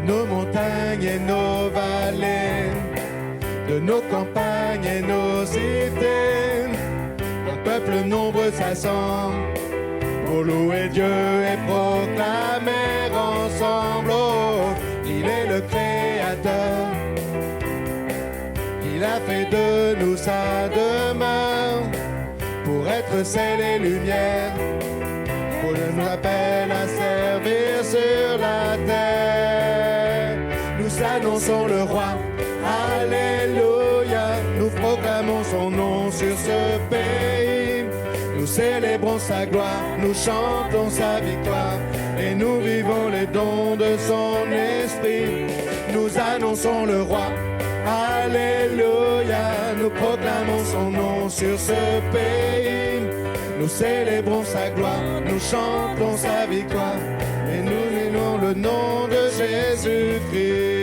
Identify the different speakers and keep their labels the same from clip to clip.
Speaker 1: nos montagnes et nos vallées, de nos campagnes et nos cités. Un peuple nombreux s'assemble pour louer Dieu et proclamer ensemble. Oh, il est le Créateur, il a fait de nous sa demeure, pour être sel et lumière, pour nous appelle à servir sur la terre. Nous annonçons le roi, alléluia, nous proclamons son nom sur ce pays. Nous célébrons sa gloire, nous chantons sa victoire, et nous vivons les dons de son esprit. Nous annonçons le roi, alléluia, nous proclamons son nom sur ce pays. Nous célébrons sa gloire, nous chantons sa victoire, et nous vivons le nom de Jésus-Christ.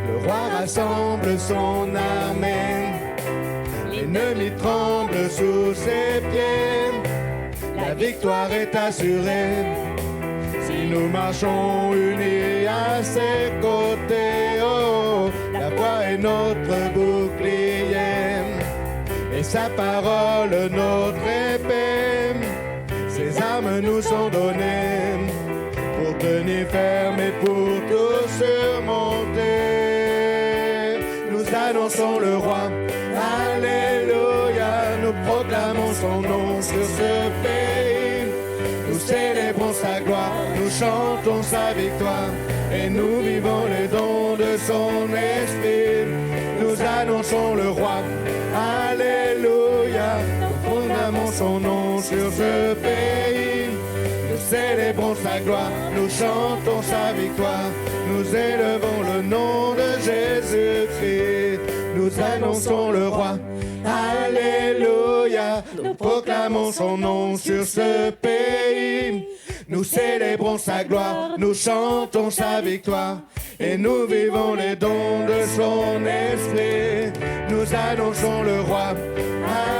Speaker 1: Le roi rassemble son armée, l'ennemi tremble sous ses pieds. La victoire est assurée si nous marchons unis à ses côtés. Oh, la voix est notre bouclier et sa parole notre épée. Ses armes nous sont données pour tenir ferme et pour tout surmonter. Nous annonçons le roi, alléluia, nous proclamons son nom sur ce pays. Nous célébrons sa gloire, nous chantons sa victoire, et nous vivons les dons de son esprit. Nous annonçons le roi, alléluia, nous proclamons son nom sur ce pays. Nous célébrons sa gloire, nous chantons sa victoire, nous élevons le nom de Jésus-Christ. Nous annonçons le roi, alléluia, nous proclamons son nom sur ce pays. Nous célébrons sa gloire, nous chantons sa victoire, et nous vivons les dons de son esprit. Nous annonçons le roi,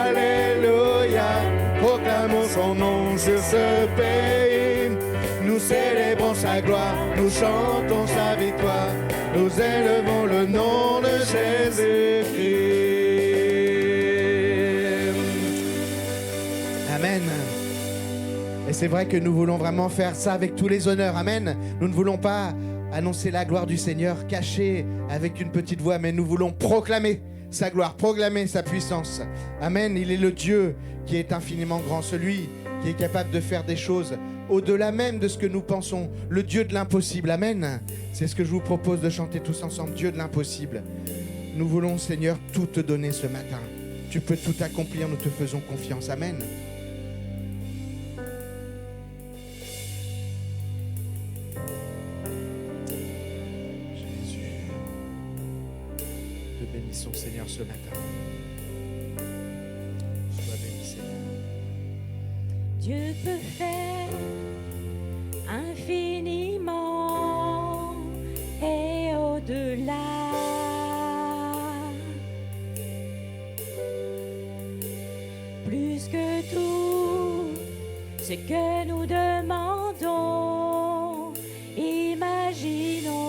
Speaker 1: alléluia, proclamons son nom sur ce pays. Nous célébrons sa gloire, nous chantons sa victoire, nous élevons le nom de Jésus-Christ. Amen. Et c'est vrai que nous voulons vraiment faire ça avec tous les honneurs. Amen. Nous ne voulons pas annoncer la gloire du Seigneur cachée avec une petite voix, mais nous voulons proclamer sa gloire, proclamer sa puissance. Amen. Il est le Dieu qui est infiniment grand, celui qui est capable de faire des choses au-delà même de ce que nous pensons, le Dieu de l'impossible. Amen. C'est ce que je vous propose de chanter tous ensemble, Dieu de l'impossible. Nous voulons, Seigneur, tout te donner ce matin. Tu peux tout accomplir, nous te faisons confiance. Amen. Jésus, te bénissons, Seigneur, ce matin. Sois béni, Seigneur.
Speaker 2: Dieu peut faire infiniment et au-delà. Plus que tout ce que nous demandons, imaginons.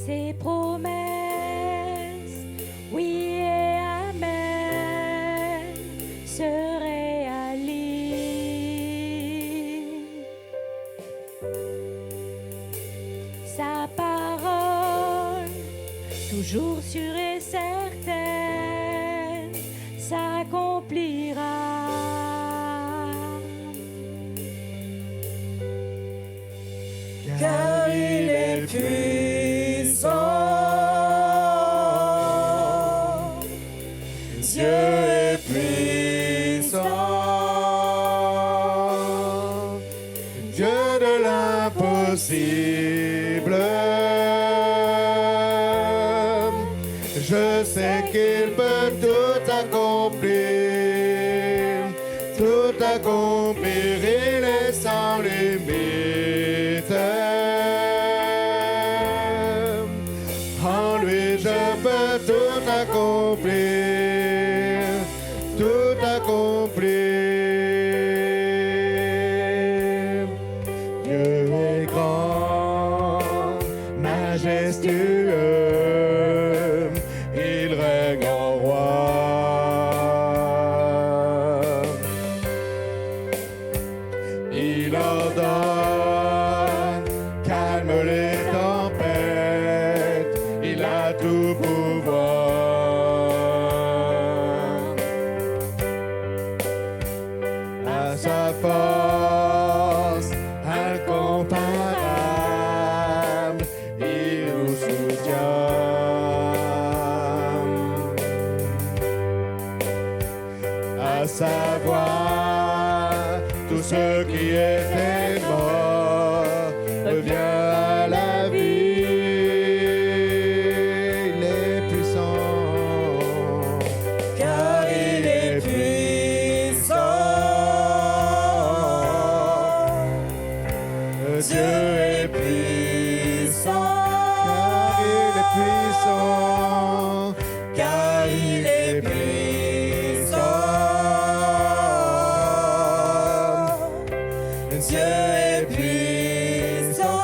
Speaker 2: Ses promesses, oui et amen, se réalisent. Sa parole, toujours sûre et certaine, s'accomplira.
Speaker 3: Car il est puissant, Dieu est puissant,
Speaker 1: Dieu de l'impossible. Je sais qu'il peut tout accomplir, tout accomplir, il est sans limite. En lui je peux tout accomplir, tout accomplir. sa force incomparable, il nous soutient. À savoir, tout ce qui était mort revient à la vie. Il est puissant,
Speaker 3: car il est puissant. Dieu est puissant,
Speaker 1: car il est puissant,
Speaker 3: car il est puissant. Dieu est puissant,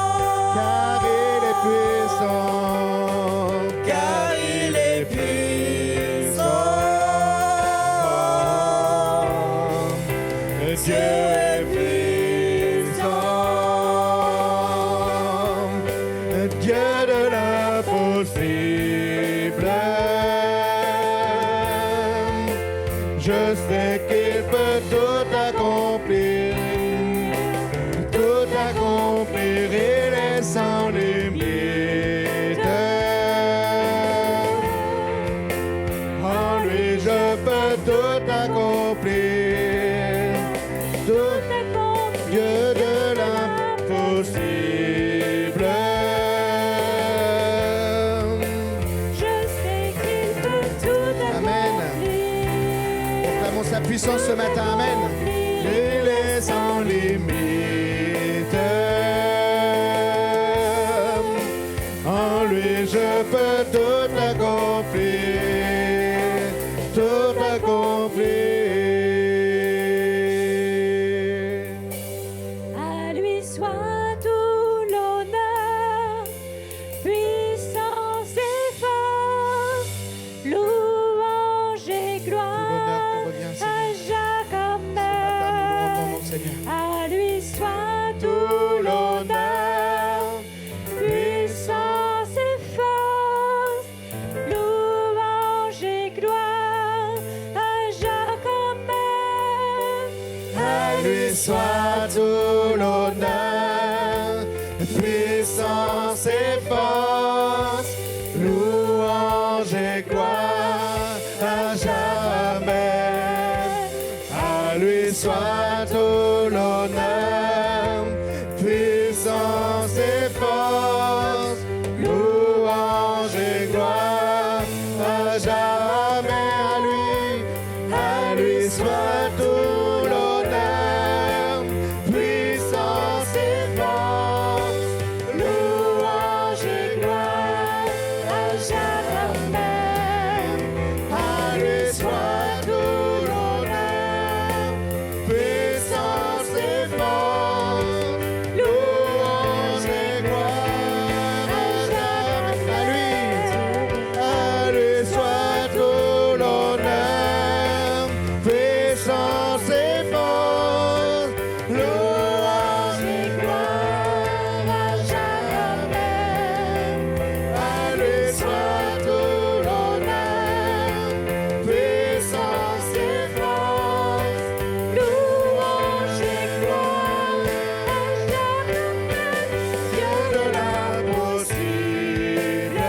Speaker 1: car il est puissant,
Speaker 3: car il est puissant. Dieu est puissant,
Speaker 1: Dieu de l'impossible. Je sais qu'il peut tout accomplir, il est sans limite. En lui je peux tout accomplir, tout Dieu de l'impossible.
Speaker 2: Je sais qu'il peut tout
Speaker 1: Amen.
Speaker 2: accomplir.
Speaker 1: Proclamons sa puissance ce matin, amen. Il est sans limite. En lui je peux tout accomplir, tout accomplir.
Speaker 2: À lui soit tout l'honneur, puissance et force, louange et
Speaker 1: Tout l'honneur te
Speaker 2: gloire
Speaker 1: revient,
Speaker 2: à
Speaker 1: Seigneur.
Speaker 2: Jacob.
Speaker 1: Nous louons ton nom, Seigneur.
Speaker 2: À lui soit
Speaker 1: Tout
Speaker 2: tout
Speaker 1: l'honneur,
Speaker 2: puissance et force, louange et gloire à Jacob.
Speaker 1: à lui soit tout l'honneur, puissance et force, louange et gloire à jamais. À lui soit tout l'honneur, puissance et force, louange et gloire à jamais. À lui soit tout l'honneur, puissance et force, louange et gloire à jamais. À lui soit tout l'honneur, puissance et force, louange et gloire à jamais. À lui soit tout l'honneur, puissance et force, louange et gloire à jamais. À lui soit tout l'honneur, puissance et force, louange et gloire à jamais. Dieu de l'impossible.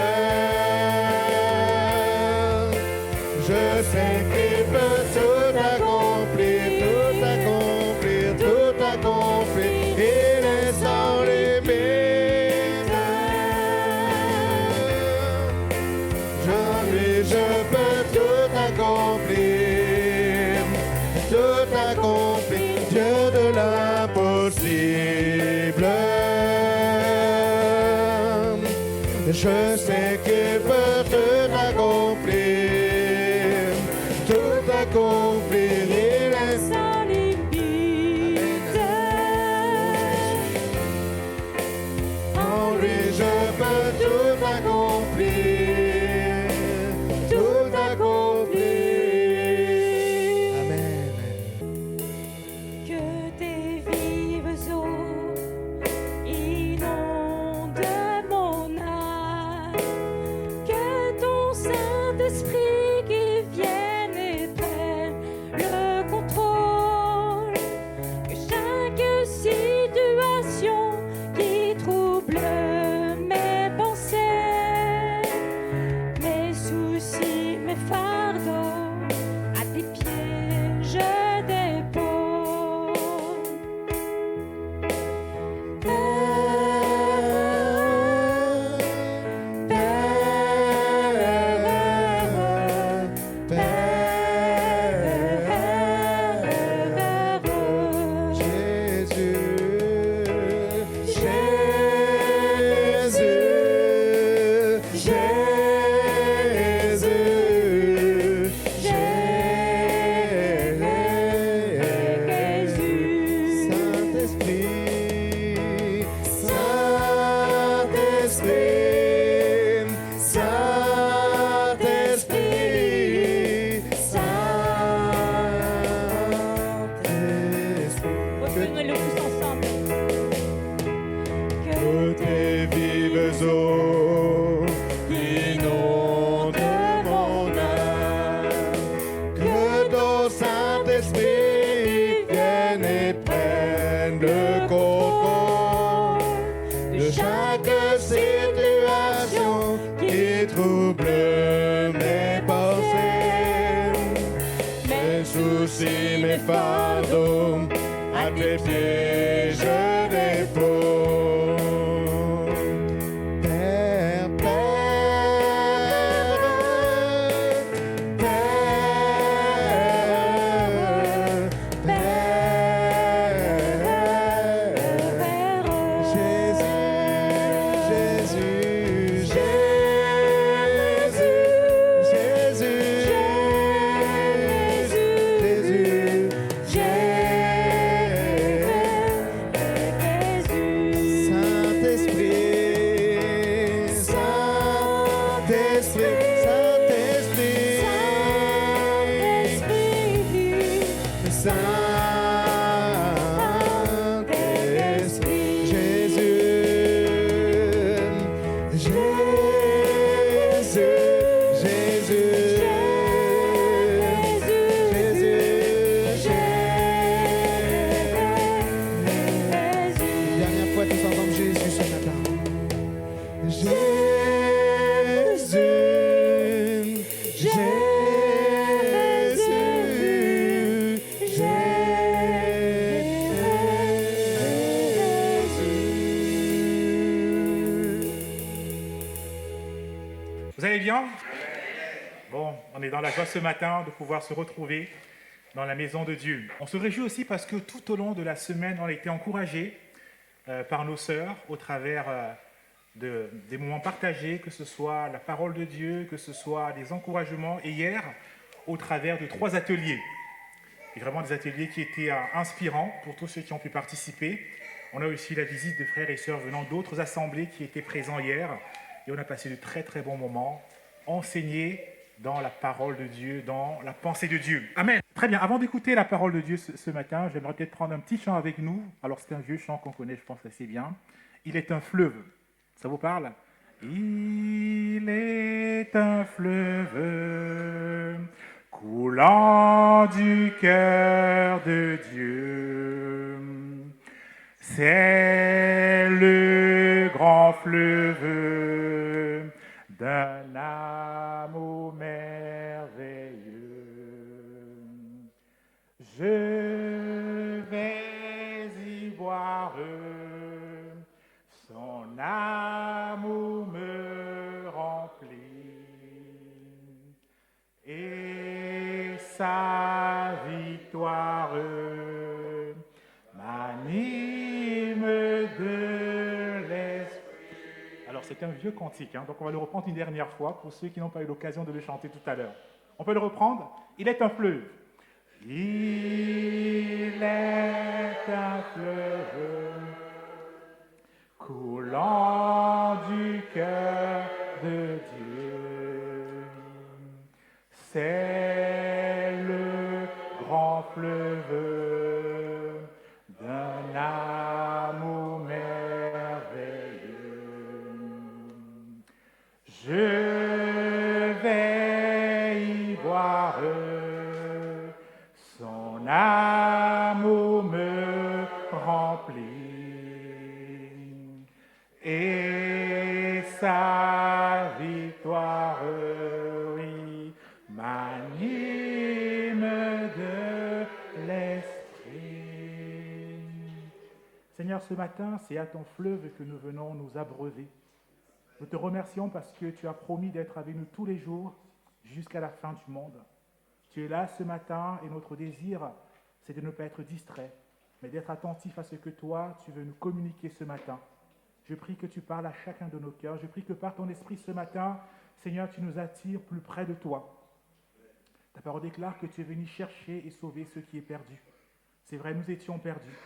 Speaker 1: Je sais qu'il peut tout accomplir, tout accomplir, tout accomplir. Il est sans limite. Je peux tout accomplir, tout accomplir. Dieu de l'impossible. Je sais qu'il peut tout accomplir, tout accomplir. Il est
Speaker 2: Sans limite.
Speaker 1: en lui, je peux tout accomplir, tout accomplir. Amen. soucis, mes fardeaux, à tes pieds je dépose. Père, Père, Père, Père, Jésus, Jésus, Dernière fois, tous ensemble, Jésus ce matin.
Speaker 4: Vous allez bien? Bon, on est dans la joie ce matin de pouvoir se retrouver dans la maison de Dieu. On se réjouit aussi parce que tout au long de la semaine, on a été encouragés par nos sœurs au travers des moments partagés, que ce soit la parole de Dieu, que ce soit des encouragements. Et hier, au travers de 3 ateliers. Et vraiment des ateliers qui étaient inspirants pour tous ceux qui ont pu participer. On a aussi la visite de frères et sœurs venant d'autres assemblées qui étaient présents hier. Et on a passé de très très bons moments enseignés dans la parole de Dieu, dans la pensée de Dieu. Amen. Très bien, avant d'écouter la parole de Dieu ce matin, j'aimerais peut-être prendre un petit chant avec nous. Alors c'est un vieux chant qu'on connaît, je pense, assez bien. Il est un fleuve. Ça vous parle? Il est un fleuve coulant du cœur de Dieu. C'est le grand fleuve d'un amour merveilleux. Je vais y boire, son amour me remplit et sa victoire m'anime de l'esprit. Alors c'est un vieux cantique, donc on va le reprendre une dernière fois pour ceux qui n'ont pas eu l'occasion de le chanter tout à l'heure. On peut le reprendre? Il est un fleuve. Il est un fleuve coulant du cœur de Dieu. C'est le grand fleuve d'un amour merveilleux. Je vais y boire, son amour me remplit et sa victoire, oui, m'anime de l'esprit. Seigneur, ce matin, c'est à ton fleuve que nous venons nous abreuver. Nous te remercions parce que tu as promis d'être avec nous tous les jours jusqu'à la fin du monde. Tu es là ce matin et notre désir, c'est de ne pas être distrait, mais d'être attentif à ce que toi, tu veux nous communiquer ce matin. Je prie que tu parles à chacun de nos cœurs. Je prie que par ton esprit ce matin, Seigneur, tu nous attires plus près de toi. Ta parole déclare que tu es venu chercher et sauver ceux qui est perdu. C'est vrai, nous étions perdus,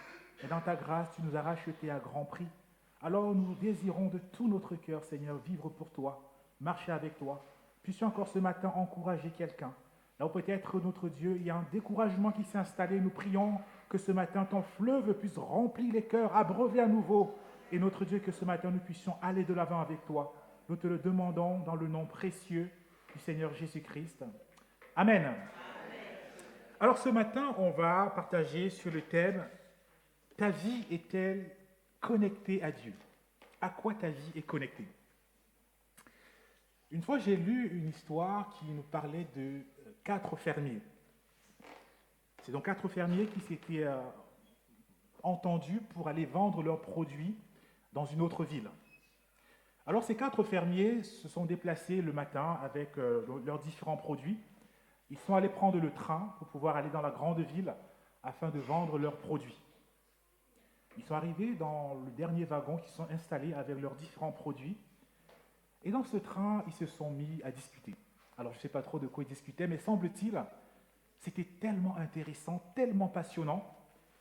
Speaker 4: mais dans ta grâce, tu nous as rachetés à grand prix. Alors nous désirons de tout notre cœur, Seigneur, vivre pour toi, marcher avec toi. Puissions encore ce matin encourager quelqu'un. Là où peut-être, notre Dieu, il y a un découragement qui s'est installé. Nous prions que ce matin, ton fleuve puisse remplir les cœurs, abreuver à nouveau. Et notre Dieu, que ce matin, nous puissions aller de l'avant avec toi. Nous te le demandons dans le nom précieux du Seigneur Jésus-Christ. Amen. Alors ce matin, on va partager sur le thème « Ta vie est-elle connectée à Dieu ?» À quoi ta vie est connectée? Une fois, j'ai lu une histoire qui nous parlait de 4 fermiers. C'est donc 4 fermiers qui s'étaient entendus pour aller vendre leurs produits dans une autre ville. Alors ces 4 fermiers se sont déplacés le matin avec leurs différents produits. Ils sont allés prendre le train pour pouvoir aller dans la grande ville afin de vendre leurs produits. Ils sont arrivés dans le dernier wagon, qui sont installés avec leurs différents produits. Et dans ce train, ils se sont mis à discuter. Alors je ne sais pas trop de quoi ils discutaient, mais semble-t-il, c'était tellement intéressant, tellement passionnant,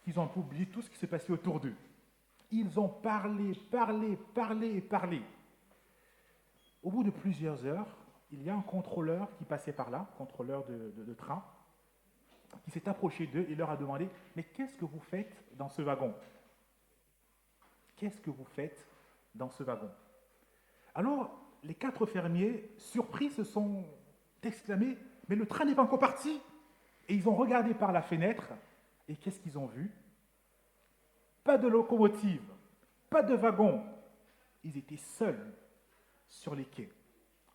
Speaker 4: qu'ils ont oublié tout ce qui se passait autour d'eux. Ils ont parlé. Au bout de plusieurs heures, il y a un contrôleur qui passait par là, contrôleur de train, qui s'est approché d'eux et leur a demandé « Mais qu'est-ce que vous faites dans ce wagon ?» Qu'est-ce que vous faites dans ce wagon? Alors, les 4 fermiers, surpris, se sont exclamés « Mais le train n'est pas encore parti !» Et ils ont regardé par la fenêtre, et qu'est-ce qu'ils ont vu? Pas de locomotive, pas de wagon. Ils étaient seuls sur les quais.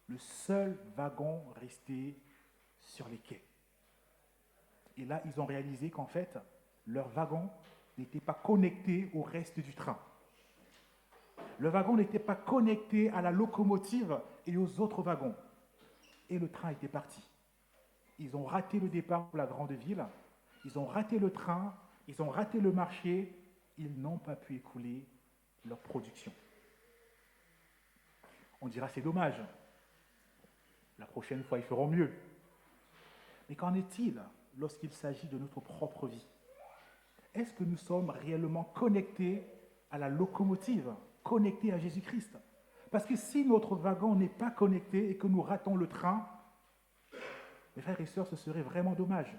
Speaker 4: Le seul wagon resté sur les quais. Et là, ils ont réalisé qu'en fait, leur wagon n'était pas connecté au reste du train. Le wagon n'était pas connecté à la locomotive et aux autres wagons. Et le train était parti. Ils ont raté le départ pour la grande ville, ils ont raté le train, ils ont raté le marché, ils n'ont pas pu écouler leur production. On dira c'est dommage. La prochaine fois, ils feront mieux. Mais qu'en est-il lorsqu'il s'agit de notre propre vie? Est-ce que nous sommes réellement connectés à la locomotive, connectés à Jésus-Christ? Parce que si notre wagon n'est pas connecté et que nous ratons le train, mes frères et sœurs, ce serait vraiment dommage.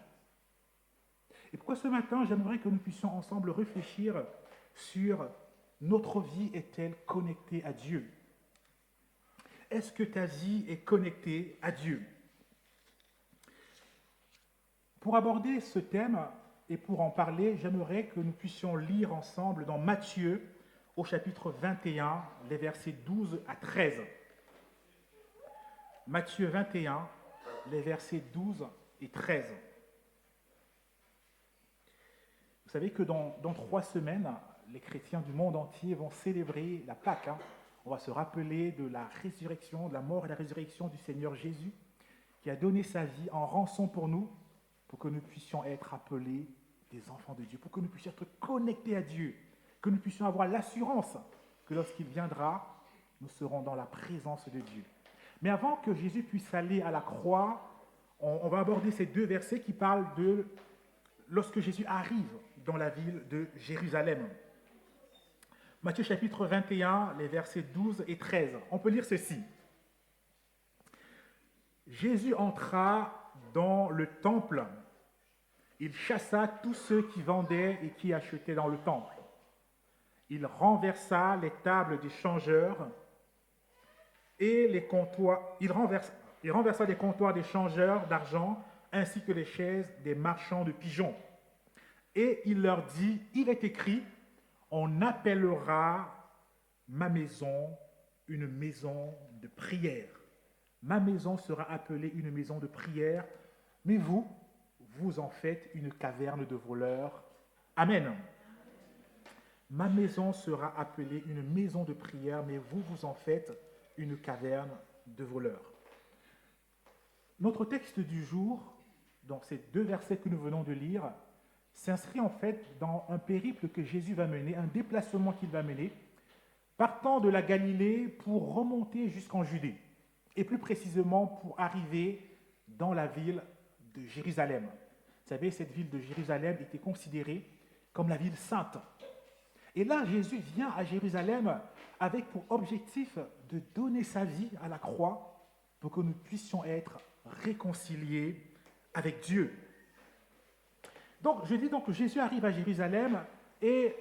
Speaker 4: Et pourquoi ce matin, j'aimerais que nous puissions ensemble réfléchir sur notre vie est-elle connectée à Dieu? Est-ce que ta vie est connectée à Dieu? Pour aborder ce thème et pour en parler, j'aimerais que nous puissions lire ensemble dans Matthieu, au chapitre 21, les versets 12 à 13. Matthieu 21, les versets 12 et 13. Vous savez que dans 3 semaines, les chrétiens du monde entier vont célébrer la Pâque. On va se rappeler de la résurrection, de la mort et la résurrection du Seigneur Jésus, qui a donné sa vie en rançon pour nous, pour que nous puissions être appelés des enfants de Dieu, pour que nous puissions être connectés à Dieu, que nous puissions avoir l'assurance que lorsqu'il viendra, nous serons dans la présence de Dieu. Mais avant que Jésus puisse aller à la croix, on va aborder ces 2 versets qui parlent de lorsque Jésus arrive dans la ville de Jérusalem. Matthieu chapitre 21, les versets 12 et 13. On peut lire ceci. Jésus entra dans le temple. Il chassa tous ceux qui vendaient et qui achetaient dans le temple. Il renversa les tables des changeurs et les comptoirs. Il renversa les comptoirs des changeurs d'argent ainsi que les chaises des marchands de pigeons. Et il leur dit, il est écrit, on appellera ma maison une maison de prière. Ma maison sera appelée une maison de prière, mais vous, vous en faites une caverne de voleurs. Amen. Ma maison sera appelée une maison de prière, mais vous, vous en faites une caverne de voleurs. Notre texte du jour, donc ces 2 versets que nous venons de lire, s'inscrit en fait dans un périple que Jésus va mener, un déplacement qu'il va mener, partant de la Galilée pour remonter jusqu'en Judée, et plus précisément pour arriver dans la ville de Jérusalem. Vous savez, cette ville de Jérusalem était considérée comme la ville sainte. Et là, Jésus vient à Jérusalem avec pour objectif de donner sa vie à la croix pour que nous puissions être réconciliés avec Dieu. Donc, je dis donc que Jésus arrive à Jérusalem et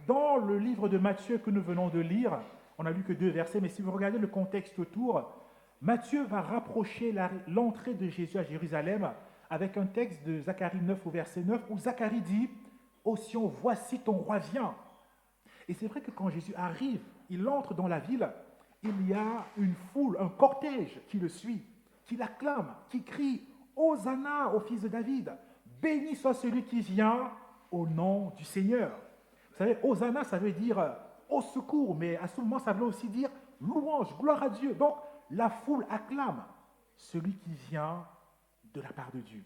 Speaker 4: dans le livre de Matthieu que nous venons de lire, on n'a lu que 2 versets, mais si vous regardez le contexte autour, Matthieu va rapprocher l'entrée de Jésus à Jérusalem avec un texte de Zacharie 9 au verset 9 où Zacharie dit « Ô Sion, voici ton roi vient ». Et c'est vrai que quand Jésus arrive, il entre dans la ville, il y a une foule, un cortège qui le suit, qui l'acclame, qui crie « Hosanna au fils de David ». béni soit celui qui vient au nom du Seigneur. Vous savez, Hosanna, ça veut dire au secours, mais à ce moment, ça veut aussi dire louange, gloire à Dieu. Donc, la foule acclame celui qui vient de la part de Dieu.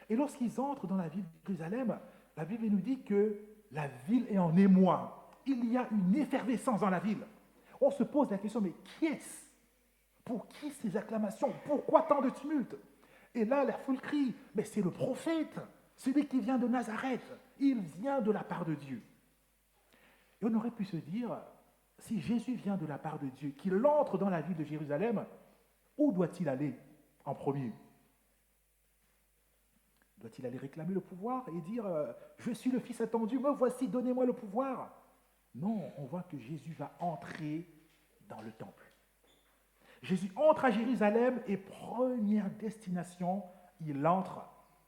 Speaker 4: Et lorsqu'ils entrent dans la ville de Jérusalem, la Bible nous dit que la ville est en émoi. Il y a une effervescence dans la ville. On se pose la question, mais qui est-ce? Pour qui ces acclamations? Pourquoi tant de tumulte? Et là, la foule crie, mais c'est le prophète, celui qui vient de Nazareth. Il vient de la part de Dieu. Et on aurait pu se dire, si Jésus vient de la part de Dieu, qu'il entre dans la ville de Jérusalem, où doit-il aller en premier? Doit-il aller réclamer le pouvoir et dire « Je suis le Fils attendu, me voici, donnez-moi le pouvoir » Non, on voit que Jésus va entrer dans le temple. Jésus entre à Jérusalem et première destination, il entre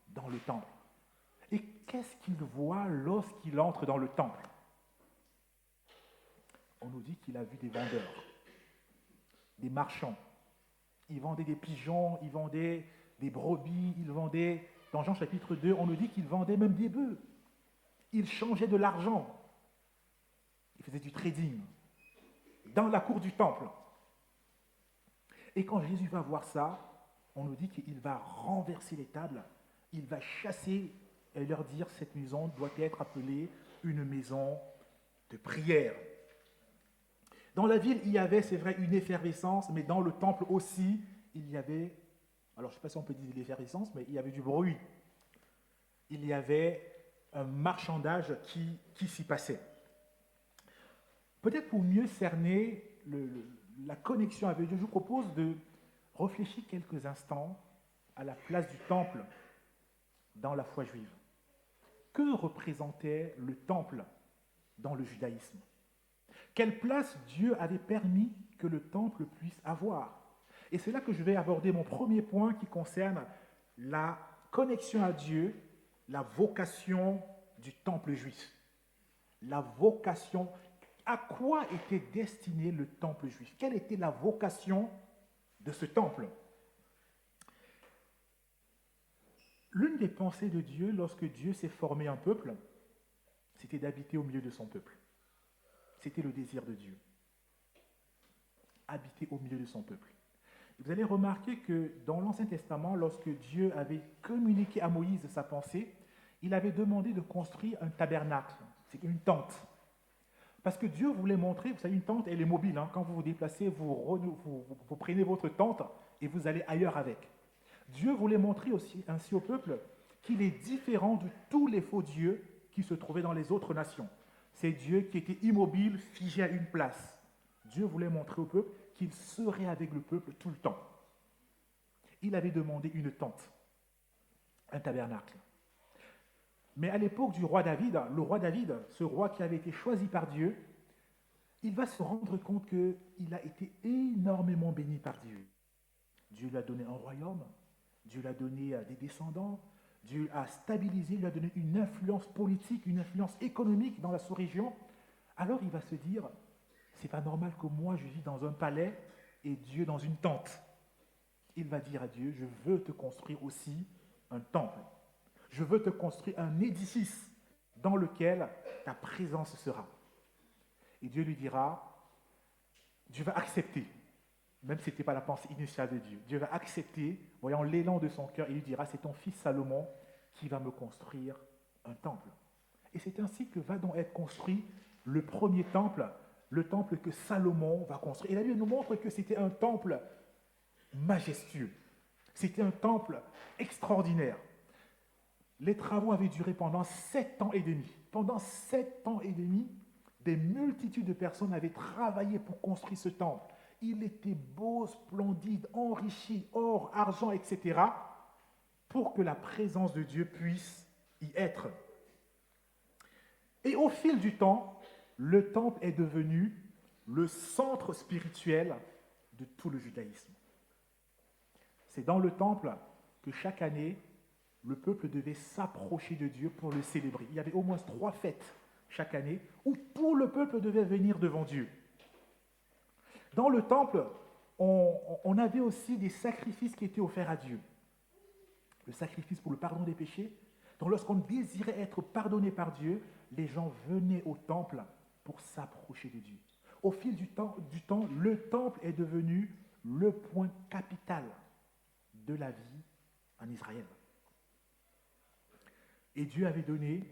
Speaker 4: dans le temple. Et qu'est-ce qu'il voit lorsqu'il entre dans le temple? On nous dit qu'il a vu des vendeurs, des marchands. Ils vendaient des pigeons, ils vendaient des brebis, ils vendaient... Dans Jean chapitre 2, on nous dit qu'il vendait même des bœufs. Il changeait de l'argent. Il faisait du trading dans la cour du temple. Et quand Jésus va voir ça, on nous dit qu'il va renverser les tables, il va chasser et leur dire cette maison doit être appelée une maison de prière. Dans la ville, il y avait, c'est vrai, une effervescence, mais dans le temple aussi, il y avait... Alors, je ne sais pas si on peut dire l'effervescence, mais il y avait du bruit. Il y avait un marchandage qui s'y passait. Peut-être pour mieux cerner la connexion avec Dieu, je vous propose de réfléchir quelques instants à la place du temple dans la foi juive. Que représentait le temple dans le judaïsme? Quelle place Dieu avait permis que le temple puisse avoir? Et c'est là que je vais aborder mon premier point qui concerne la connexion à Dieu, la vocation du temple juif. La vocation, à quoi était destiné le temple juif? Quelle était la vocation de ce temple? L'une des pensées de Dieu lorsque Dieu s'est formé un peuple, c'était d'habiter au milieu de son peuple. C'était le désir de Dieu. Habiter au milieu de son peuple. Vous allez remarquer que dans l'Ancien Testament, lorsque Dieu avait communiqué à Moïse sa pensée, il avait demandé de construire un tabernacle, c'est une tente. Parce que Dieu voulait montrer, vous savez, une tente, elle est mobile. Quand vous vous déplacez, vous prenez votre tente et vous allez ailleurs avec. Dieu voulait montrer aussi ainsi au peuple qu'il est différent de tous les faux dieux qui se trouvaient dans les autres nations. C'est Dieu qui était immobile, figé à une place. Dieu voulait montrer au peuple qu'il serait avec le peuple tout le temps. Il avait demandé une tente, un tabernacle. Mais à l'époque du roi David, le roi David, ce roi qui avait été choisi par Dieu, il va se rendre compte qu'il a été énormément béni par Dieu. Dieu lui a donné un royaume, Dieu lui a donné des descendants, Dieu a stabilisé, lui a donné une influence politique, une influence économique dans la sous-région. Alors il va se dire, c'est pas normal que moi je vis dans un palais et Dieu dans une tente. Il va dire à Dieu, je veux te construire aussi un temple. Je veux te construire un édifice dans lequel ta présence sera. Et Dieu lui dira, Dieu va accepter, même si ce n'était pas la pensée initiale de Dieu. Dieu va accepter, voyant l'élan de son cœur, et lui dira, c'est ton fils Salomon qui va me construire un temple. Et c'est ainsi que va donc être construit le premier temple, le temple que Salomon va construire. Et la Bible nous montre que c'était un temple majestueux. C'était un temple extraordinaire. Les travaux avaient duré pendant 7 ans et demi. Pendant 7 ans et demi, des multitudes de personnes avaient travaillé pour construire ce temple. Il était beau, splendide, enrichi, or, argent, etc., pour que la présence de Dieu puisse y être. Et au fil du temps, le temple est devenu le centre spirituel de tout le judaïsme. C'est dans le temple que chaque année, le peuple devait s'approcher de Dieu pour le célébrer. Il y avait au moins 3 fêtes chaque année où tout le peuple devait venir devant Dieu. Dans le temple, on avait aussi des sacrifices qui étaient offerts à Dieu. Le sacrifice pour le pardon des péchés, Donc lorsqu'on désirait être pardonné par Dieu, les gens venaient au temple pour s'approcher de Dieu. Au fil du temps, le temple est devenu le point capital de la vie en Israël. Et Dieu avait donné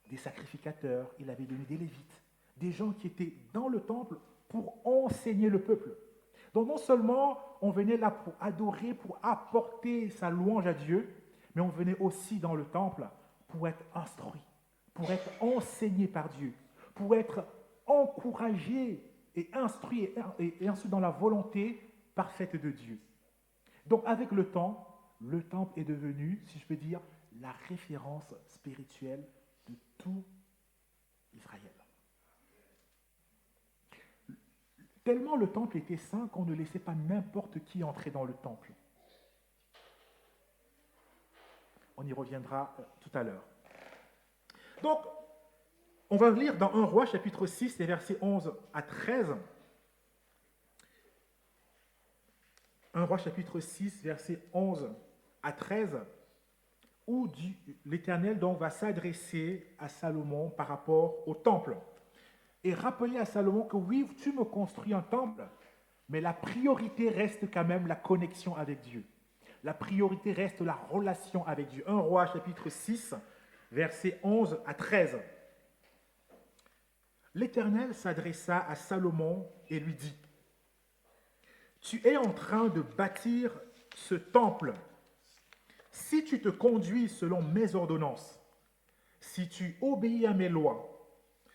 Speaker 4: des sacrificateurs, il avait donné des lévites, des gens qui étaient dans le temple pour enseigner le peuple. Donc non seulement on venait là pour adorer, pour apporter sa louange à Dieu, mais on venait aussi dans le temple pour être instruit, pour être enseigné par Dieu, pour être encouragé et instruit dans la volonté parfaite de Dieu. Donc avec le temps, le temple est devenu, si je peux dire, la référence spirituelle de tout Israël. Tellement le temple était saint qu'on ne laissait pas n'importe qui entrer dans le temple. On y reviendra tout à l'heure. Donc, on va lire dans 1 Roi, chapitre 6, les versets 11 à 13. 1 Roi, chapitre 6, versets 11 à 13, où l'Éternel donc va s'adresser à Salomon par rapport au temple. Et rappeler à Salomon que oui, tu me construis un temple, mais la priorité reste quand même la connexion avec Dieu. La priorité reste la relation avec Dieu. 1 Roi, chapitre 6, versets 11 à 13. L'Éternel s'adressa à Salomon et lui dit, « Tu es en train de bâtir ce temple. Si tu te conduis selon mes ordonnances, si tu obéis à mes lois,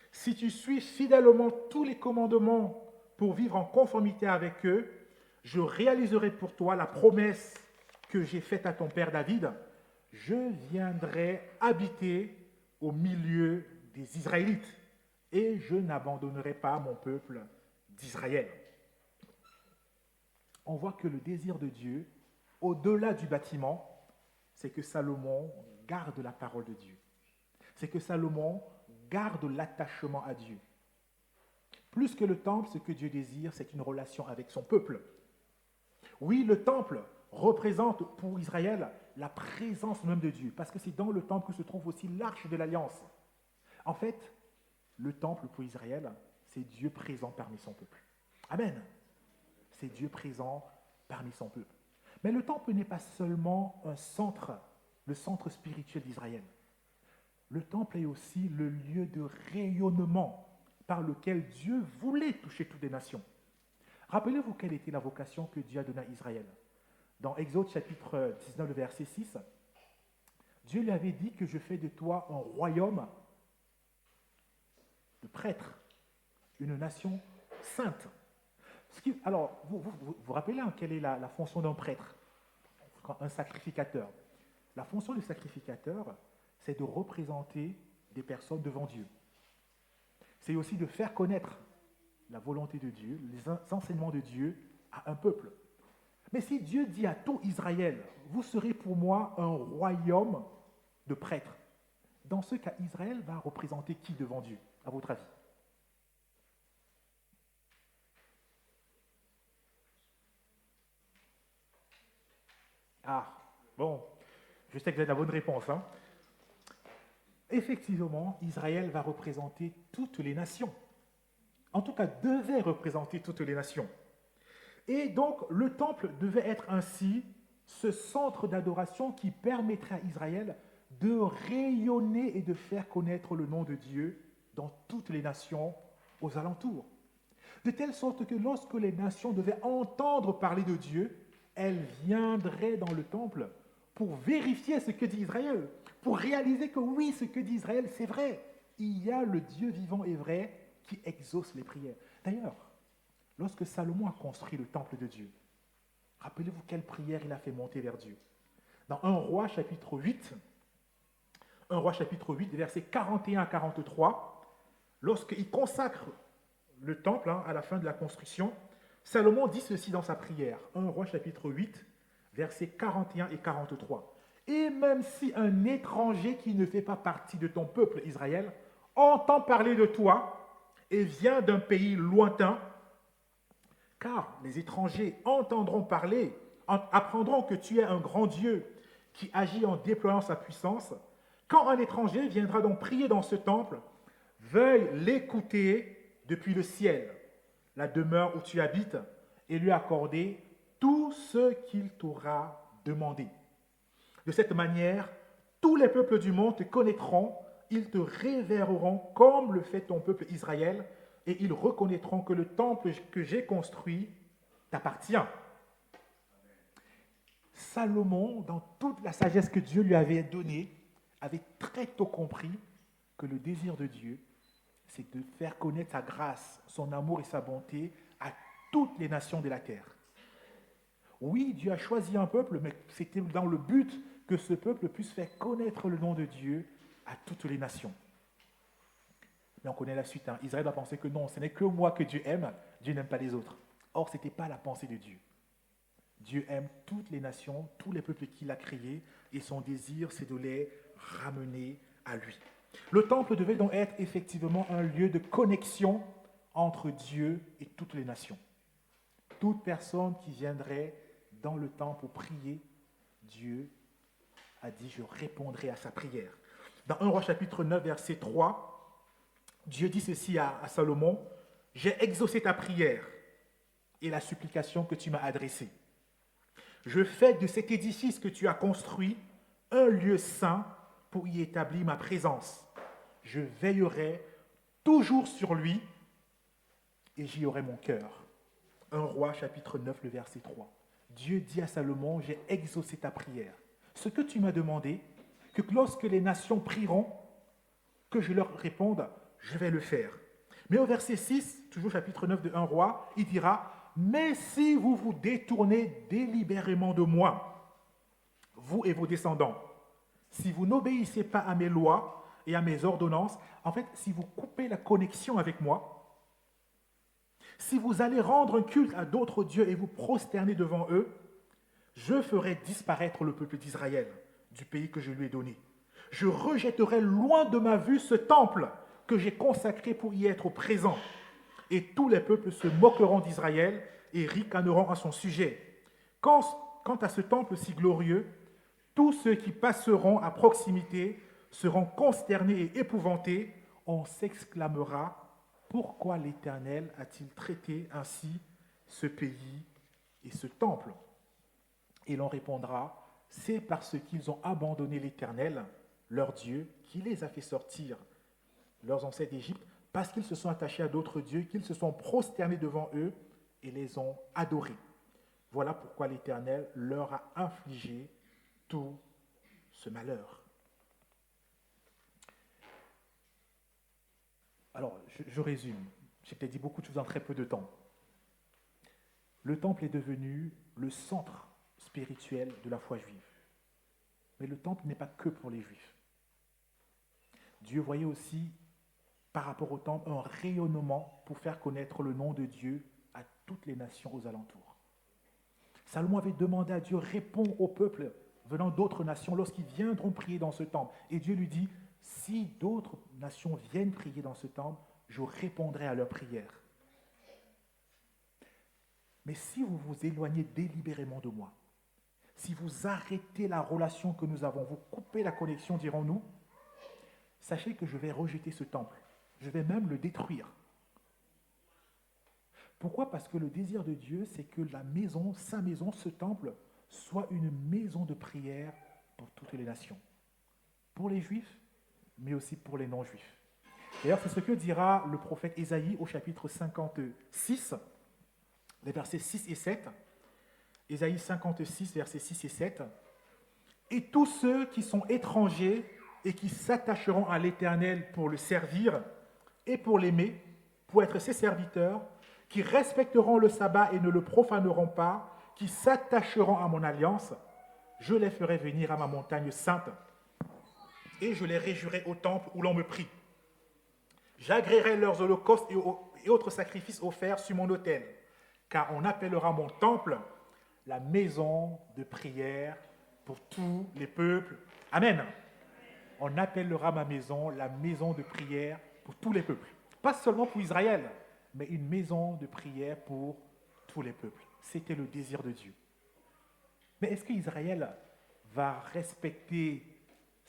Speaker 4: si tu suis fidèlement tous les commandements pour vivre en conformité avec eux, je réaliserai pour toi la promesse que j'ai faite à ton père David. Je viendrai habiter au milieu des Israélites et je n'abandonnerai pas mon peuple d'Israël. » On voit que le désir de Dieu, au-delà du bâtiment, c'est que Salomon garde la parole de Dieu. C'est que Salomon garde l'attachement à Dieu. Plus que le temple, ce que Dieu désire, c'est une relation avec son peuple. Oui, le temple représente pour Israël la présence même de Dieu, parce que c'est dans le temple que se trouve aussi l'arche de l'Alliance. En fait, le temple pour Israël, c'est Dieu présent parmi son peuple. Amen. C'est Dieu présent parmi son peuple. Mais le temple n'est pas seulement un centre, le centre spirituel d'Israël. Le temple est aussi le lieu de rayonnement par lequel Dieu voulait toucher toutes les nations. Rappelez-vous quelle était la vocation que Dieu a donnée à Israël. Dans Exode chapitre 19, le verset 6, Dieu lui avait dit que je fais de toi un royaume de prêtres, une nation sainte. Alors, vous rappelez quelle est la fonction d'un prêtre, un sacrificateur. La fonction du sacrificateur, c'est de représenter des personnes devant Dieu. C'est aussi de faire connaître la volonté de Dieu, les enseignements de Dieu à un peuple. Mais si Dieu dit à tout Israël, vous serez pour moi un royaume de prêtres, dans ce cas, Israël va représenter qui devant Dieu, à votre avis? Ah, bon, je sais que vous avez la bonne réponse. Hein? Effectivement, Israël va représenter toutes les nations. En tout cas, devait représenter toutes les nations. Et donc, le temple devait être ainsi ce centre d'adoration qui permettrait à Israël de rayonner et de faire connaître le nom de Dieu dans toutes les nations aux alentours. De telle sorte que lorsque les nations devaient entendre parler de Dieu, elles viendraient dans le temple pour vérifier ce que dit Israël, pour réaliser que oui, ce que dit Israël, c'est vrai. Il y a le Dieu vivant et vrai qui exauce les prières. D'ailleurs, lorsque Salomon a construit le temple de Dieu, rappelez-vous quelle prière il a fait monter vers Dieu. Dans 1 Roi chapitre 8, versets 41 à 43, lorsqu'il consacre le temple à la fin de la construction, Salomon dit ceci dans sa prière. 1 Roi chapitre 8, versets 41 et 43. « Et même si un étranger qui ne fait pas partie de ton peuple Israël entend parler de toi et vient d'un pays lointain, car les étrangers entendront parler, apprendront que tu es un grand Dieu qui agit en déployant sa puissance, Quand un étranger viendra donc prier dans ce temple, veuille l'écouter depuis le ciel, la demeure où tu habites, et lui accorder tout ce qu'il t'aura demandé. De cette manière, tous les peuples du monde te connaîtront, ils te révéreront comme le fait ton peuple Israël, et ils reconnaîtront que le temple que j'ai construit t'appartient. Salomon, dans toute la sagesse que Dieu lui avait donnée, avait très tôt compris que le désir de Dieu, c'est de faire connaître sa grâce, son amour et sa bonté à toutes les nations de la terre. Oui, Dieu a choisi un peuple, mais c'était dans le but que ce peuple puisse faire connaître le nom de Dieu à toutes les nations. Mais on connaît la suite. Israël a pensé que non, ce n'est que moi que Dieu aime, Dieu n'aime pas les autres. Or, ce n'était pas la pensée de Dieu. Dieu aime toutes les nations, tous les peuples qu'il a créés, et son désir, c'est de les ramener à lui. Le temple devait donc être effectivement un lieu de connexion entre Dieu et toutes les nations. Toute personne qui viendrait dans le temple pour prier, Dieu a dit, je répondrai à sa prière. Dans 1 Roi chapitre 9, verset 3, Dieu dit ceci à Salomon, « J'ai exaucé ta prière et la supplication que tu m'as adressée. Je fais de cet édifice que tu as construit un lieu saint pour y établir ma présence. Je veillerai toujours sur lui et j'y aurai mon cœur. » 1 Roi chapitre 9, le verset 3. Dieu dit à Salomon, « J'ai exaucé ta prière. Ce que tu m'as demandé, que lorsque les nations prieront, que je leur réponde, je vais le faire. » Mais au verset 6, toujours chapitre 9 de 1 Roi, il dira, « Mais si vous vous détournez délibérément de moi, vous et vos descendants, si vous n'obéissez pas à mes lois et à mes ordonnances, en fait, si vous coupez la connexion avec moi, si vous allez rendre un culte à d'autres dieux et vous prosterner devant eux, je ferai disparaître le peuple d'Israël du pays que je lui ai donné. Je rejetterai loin de ma vue ce temple que j'ai consacré pour y être présent. Et tous les peuples se moqueront d'Israël et ricaneront à son sujet. Quant à ce temple si glorieux, tous ceux qui passeront à proximité seront consternés et épouvantés. On s'exclamera, pourquoi l'Éternel a-t-il traité ainsi ce pays et ce temple? Et l'on répondra, c'est parce qu'ils ont abandonné l'Éternel, leur Dieu, qui les a fait sortir, leurs ancêtres d'Égypte, parce qu'ils se sont attachés à d'autres dieux, qu'ils se sont prosternés devant eux et les ont adorés. Voilà pourquoi l'Éternel leur a infligé tout ce malheur. Alors, je résume. J'ai peut-être dit beaucoup de choses en très peu de temps. Le temple est devenu le centre spirituel de la foi juive. Mais le temple n'est pas que pour les Juifs. Dieu voyait aussi, par rapport au temple, un rayonnement pour faire connaître le nom de Dieu à toutes les nations aux alentours. Salomon avait demandé à Dieu, réponds au peuple venant d'autres nations lorsqu'ils viendront prier dans ce temple. Et Dieu lui dit, si d'autres nations viennent prier dans ce temple, je répondrai à leurs prières. Mais si vous vous éloignez délibérément de moi, si vous arrêtez la relation que nous avons, vous coupez la connexion, dirons-nous, sachez que je vais rejeter ce temple. Je vais même le détruire. Pourquoi? Parce que le désir de Dieu, c'est que la maison, sa maison, ce temple, soit une maison de prière pour toutes les nations. Pour les Juifs, mais aussi pour les non-Juifs. D'ailleurs, c'est ce que dira le prophète Ésaïe au chapitre 56, les versets 6 et 7. Ésaïe 56, versets 6 et 7. « Et tous ceux qui sont étrangers et qui s'attacheront à l'Éternel pour le servir et pour l'aimer, pour être ses serviteurs, qui respecteront le sabbat et ne le profaneront pas, qui s'attacheront à mon alliance, je les ferai venir à ma montagne sainte et je les réjouirai au temple où l'on me prie. J'agréerai leurs holocaustes et autres sacrifices offerts sur mon autel, car on appellera mon temple la maison de prière pour tous les peuples. Amen. On appellera ma maison la maison de prière pour tous les peuples. Pas seulement pour Israël, mais une maison de prière pour tous les peuples. C'était le désir de Dieu. Mais est-ce qu'Israël va respecter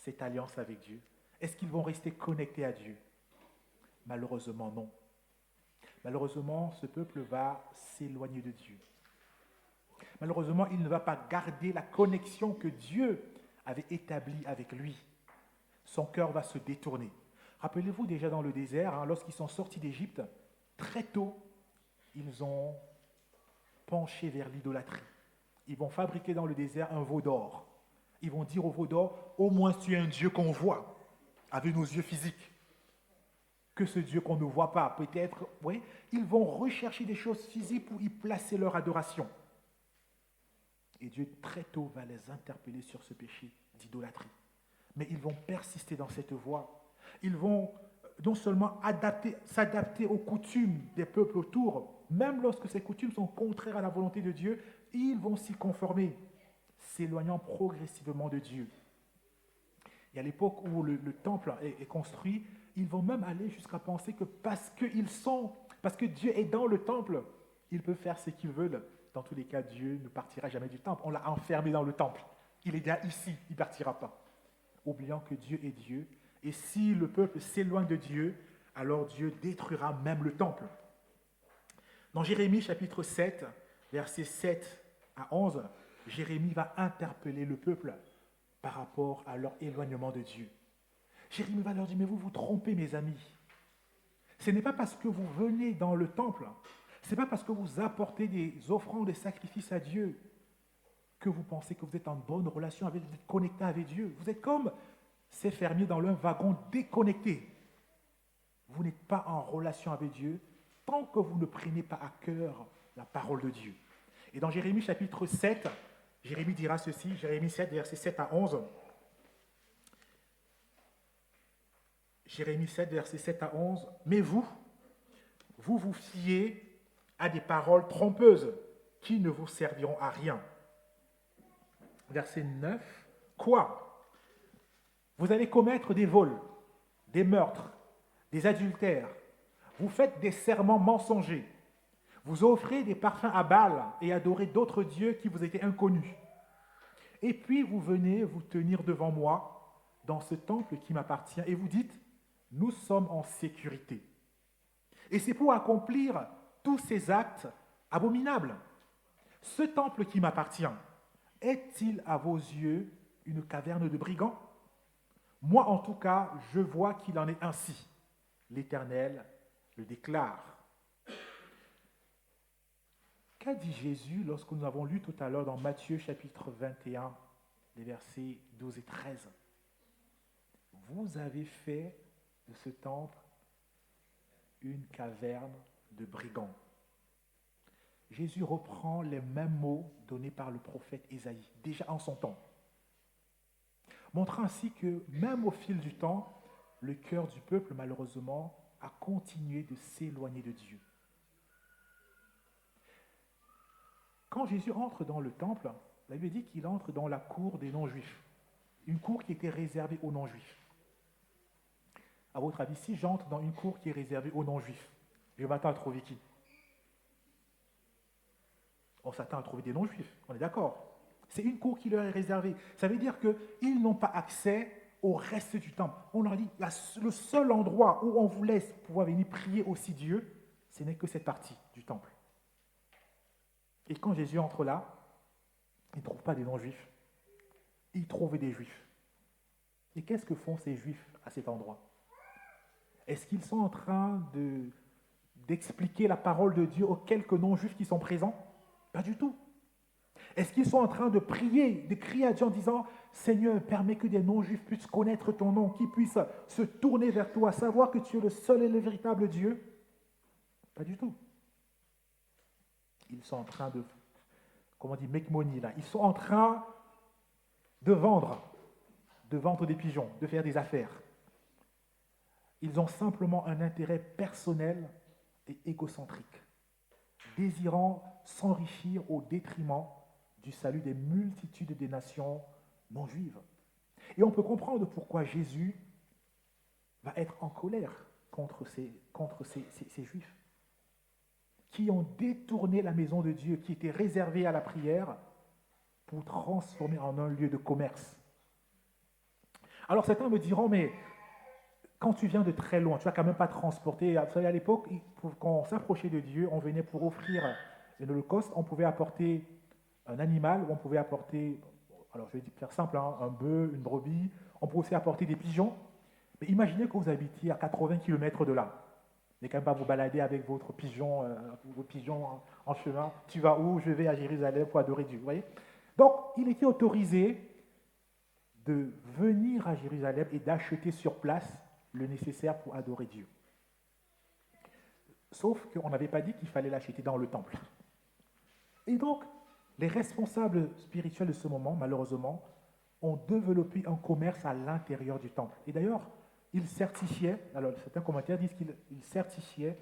Speaker 4: cette alliance avec Dieu? Est-ce qu'ils vont rester connectés à Dieu? Malheureusement, non. Malheureusement, ce peuple va s'éloigner de Dieu. Malheureusement, il ne va pas garder la connexion que Dieu avait établie avec lui. Son cœur va se détourner. Rappelez-vous déjà dans le désert, lorsqu'ils sont sortis d'Égypte, très tôt, ils ont penché vers l'idolâtrie. Ils vont fabriquer dans le désert un veau d'or. Ils vont dire au veau d'or, au moins tu es un Dieu qu'on voit, avec nos yeux physiques. Que ce Dieu qu'on ne voit pas, peut-être, oui, ils vont rechercher des choses physiques pour y placer leur adoration. Et Dieu très tôt va les interpeller sur ce péché d'idolâtrie. Mais ils vont persister dans cette voie. Ils vont non seulement s'adapter aux coutumes des peuples autour, même lorsque ces coutumes sont contraires à la volonté de Dieu, ils vont s'y conformer, s'éloignant progressivement de Dieu. Et à l'époque où le temple est construit, ils vont même aller jusqu'à penser que parce que Dieu est dans le temple, ils peuvent faire ce qu'ils veulent. Dans tous les cas, Dieu ne partira jamais du temple. On l'a enfermé dans le temple. Il est déjà ici, il ne partira pas. Oubliant que Dieu est Dieu. Et si le peuple s'éloigne de Dieu, alors Dieu détruira même le temple. Dans Jérémie chapitre 7, versets 7 à 11, Jérémie va interpeller le peuple par rapport à leur éloignement de Dieu. Jérémie va leur dire, mais vous vous trompez mes amis. Ce n'est pas parce que vous venez dans le temple, ce n'est pas parce que vous apportez des offrandes, des sacrifices à Dieu que vous pensez que vous êtes en bonne relation avec, vous êtes connecté avec Dieu. Vous êtes comme ces fermiers dans leur wagon déconnectés. Vous n'êtes pas en relation avec Dieu tant que vous ne prenez pas à cœur la parole de Dieu. Et dans Jérémie chapitre 7, Jérémie dira ceci, Jérémie 7, versets 7 à 11. Jérémie 7, versets 7 à 11. Mais vous vous fiez à des paroles trompeuses qui ne vous serviront à rien. Verset 9. Quoi? Vous allez commettre des vols, des meurtres, des adultères. Vous faites des serments mensongers. Vous offrez des parfums à Baal et adorez d'autres dieux qui vous étaient inconnus. Et puis vous venez vous tenir devant moi dans ce temple qui m'appartient et vous dites, nous sommes en sécurité. Et c'est pour accomplir tous ces actes abominables. Ce temple qui m'appartient, est-il à vos yeux une caverne de brigands? Moi, en tout cas, je vois qu'il en est ainsi. L'Éternel le déclare. Qu'a dit Jésus lorsque nous avons lu tout à l'heure dans Matthieu chapitre 21, les versets 12 et 13? Vous avez fait de ce temple une caverne de brigands. Jésus reprend les mêmes mots donnés par le prophète Ésaïe, déjà en son temps, montrant ainsi que même au fil du temps, le cœur du peuple, malheureusement, a continué de s'éloigner de Dieu. Quand Jésus entre dans le temple, la Bible dit qu'il entre dans la cour des non-juifs, une cour qui était réservée aux non-juifs. À votre avis, si j'entre dans une cour qui est réservée aux non-juifs, je m'attends à trouver qui? On s'attend à trouver des non-juifs, on est d'accord. C'est une cour qui leur est réservée. Ça veut dire qu'ils n'ont pas accès au reste du temple. On leur dit, le seul endroit où on vous laisse pouvoir venir prier aussi Dieu, ce n'est que cette partie du temple. Et quand Jésus entre là, il ne trouve pas des non-juifs, il trouve des juifs. Et qu'est-ce que font ces juifs à cet endroit? Est-ce qu'ils sont en train d'expliquer la parole de Dieu aux quelques non-juifs qui sont présents? Pas du tout. Est-ce qu'ils sont en train de prier, de crier à Dieu en disant « Seigneur, permets que des non-juifs puissent connaître ton nom, qu'ils puissent se tourner vers toi, savoir que tu es le seul et le véritable Dieu ?» Pas du tout. Ils sont en train de, comment on dit, make money là. Ils sont en train de vendre des pigeons, de faire des affaires. Ils ont simplement un intérêt personnel et égocentrique, désirant s'enrichir au détriment du salut des multitudes des nations non juives. Et on peut comprendre pourquoi Jésus va être en colère contre ces juifs qui ont détourné la maison de Dieu qui était réservée à la prière pour transformer en un lieu de commerce. Alors certains me diront, mais quand tu viens de très loin, tu vas quand même pas transporter. Vous savez, à l'époque, quand on s'approchait de Dieu, on venait pour offrir un holocauste, on pouvait apporter un animal, ou on pouvait apporter, alors je vais faire simple, hein, un bœuf, une brebis, on pouvait aussi apporter des pigeons. Mais imaginez que vous habitiez à 80 km de là. Vous n'allez quand même pas vous balader avec votre pigeon, vos pigeons en chemin. Tu vas où? Je vais à Jérusalem pour adorer Dieu. Vous voyez? Donc, il était autorisé de venir à Jérusalem et d'acheter sur place le nécessaire pour adorer Dieu. Sauf qu'on n'avait pas dit qu'il fallait l'acheter dans le temple. Et donc, les responsables spirituels de ce moment, malheureusement, ont développé un commerce à l'intérieur du temple. Et d'ailleurs, ils certifiaient, alors certains commentaires disent qu'ils certifiaient,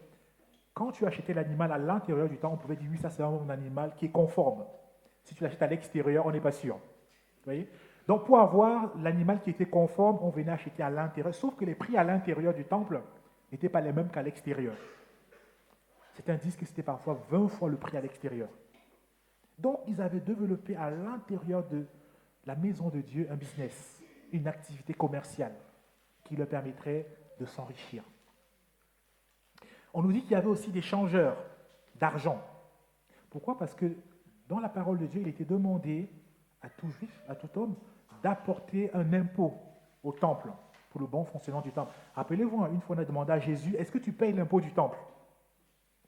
Speaker 4: quand tu achetais l'animal à l'intérieur du temple, on pouvait dire oui, ça c'est un animal qui est conforme. Si tu l'achètes à l'extérieur, on n'est pas sûr. Vous voyez? Donc pour avoir l'animal qui était conforme, on venait acheter à l'intérieur, sauf que les prix à l'intérieur du temple n'étaient pas les mêmes qu'à l'extérieur. Certains disent que c'était parfois 20 fois le prix à l'extérieur. Donc ils avaient développé à l'intérieur de la maison de Dieu un business, une activité commerciale qui leur permettrait de s'enrichir. On nous dit qu'il y avait aussi des changeurs d'argent. Pourquoi? Parce que dans la parole de Dieu, il était demandé à tout juif, à tout homme, d'apporter un impôt au temple pour le bon fonctionnement du temple. Rappelez-vous, une fois on a demandé à Jésus, est-ce que tu payes l'impôt du temple?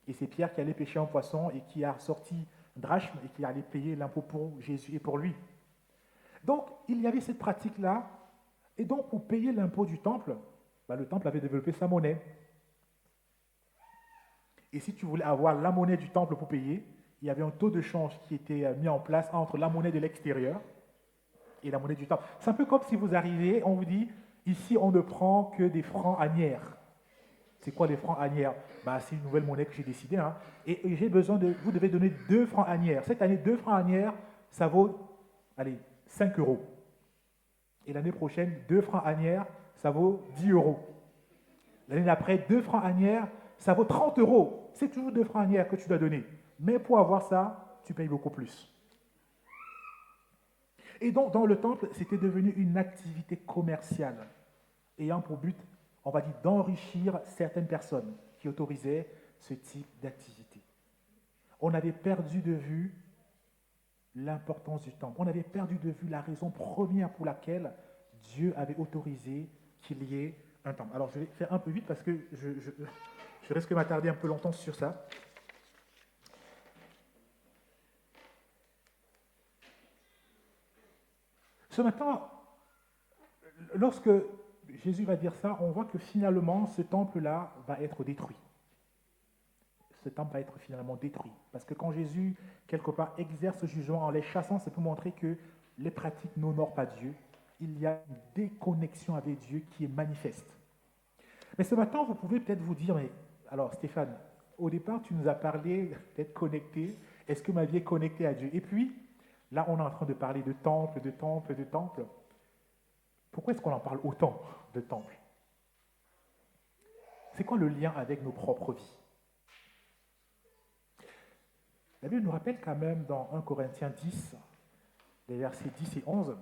Speaker 4: Et c'est Pierre qui allait pêcher un poisson et qui a sorti un drachme et qui allait payer l'impôt pour Jésus et pour lui. Donc, il y avait cette pratique-là. Et donc, pour payer l'impôt du temple, le temple avait développé sa monnaie. Et si tu voulais avoir la monnaie du temple pour payer, il y avait un taux de change qui était mis en place entre la monnaie de l'extérieur et la monnaie du temple. C'est un peu comme si vous arrivez, on vous dit, ici, on ne prend que des francs annières. C'est quoi les francs annières? C'est une nouvelle monnaie que j'ai décidée. Hein. Et j'ai besoin de... Vous devez donner 2 francs annières. Cette année, 2 francs annières, ça vaut, 5 euros. Et l'année prochaine, 2 francs annières, ça vaut 10 euros. L'année d'après, 2 francs annières, ça vaut 30 euros. C'est toujours 2 francs annières que tu dois donner. Mais pour avoir ça, tu payes beaucoup plus. Et donc, dans le temple, c'était devenu une activité commerciale, ayant pour but, on va dire, d'enrichir certaines personnes qui autorisaient ce type d'activité. On avait perdu de vue l'importance du temple. On avait perdu de vue la raison première pour laquelle Dieu avait autorisé qu'il y ait un temple. Alors, je vais faire un peu vite parce que je risque de m'attarder un peu longtemps sur ça. Ce matin, lorsque Jésus va dire ça, on voit que finalement, ce temple-là va être détruit. Ce temple va être finalement détruit. Parce que quand Jésus, quelque part, exerce ce jugement en les chassant, c'est pour montrer que les pratiques n'honorent pas Dieu. Il y a une déconnexion avec Dieu qui est manifeste. Mais ce matin, vous pouvez peut-être vous dire, mais alors Stéphane, au départ, tu nous as parlé d'être connecté. Est-ce que ma vie est connectée à Dieu? Et puis, là, on est en train de parler de temple, de temple, de temple. Pourquoi est-ce qu'on en parle autant de temple? C'est quoi le lien avec nos propres vies? La Bible nous rappelle quand même dans 1 Corinthiens 10, les versets 10 et 11,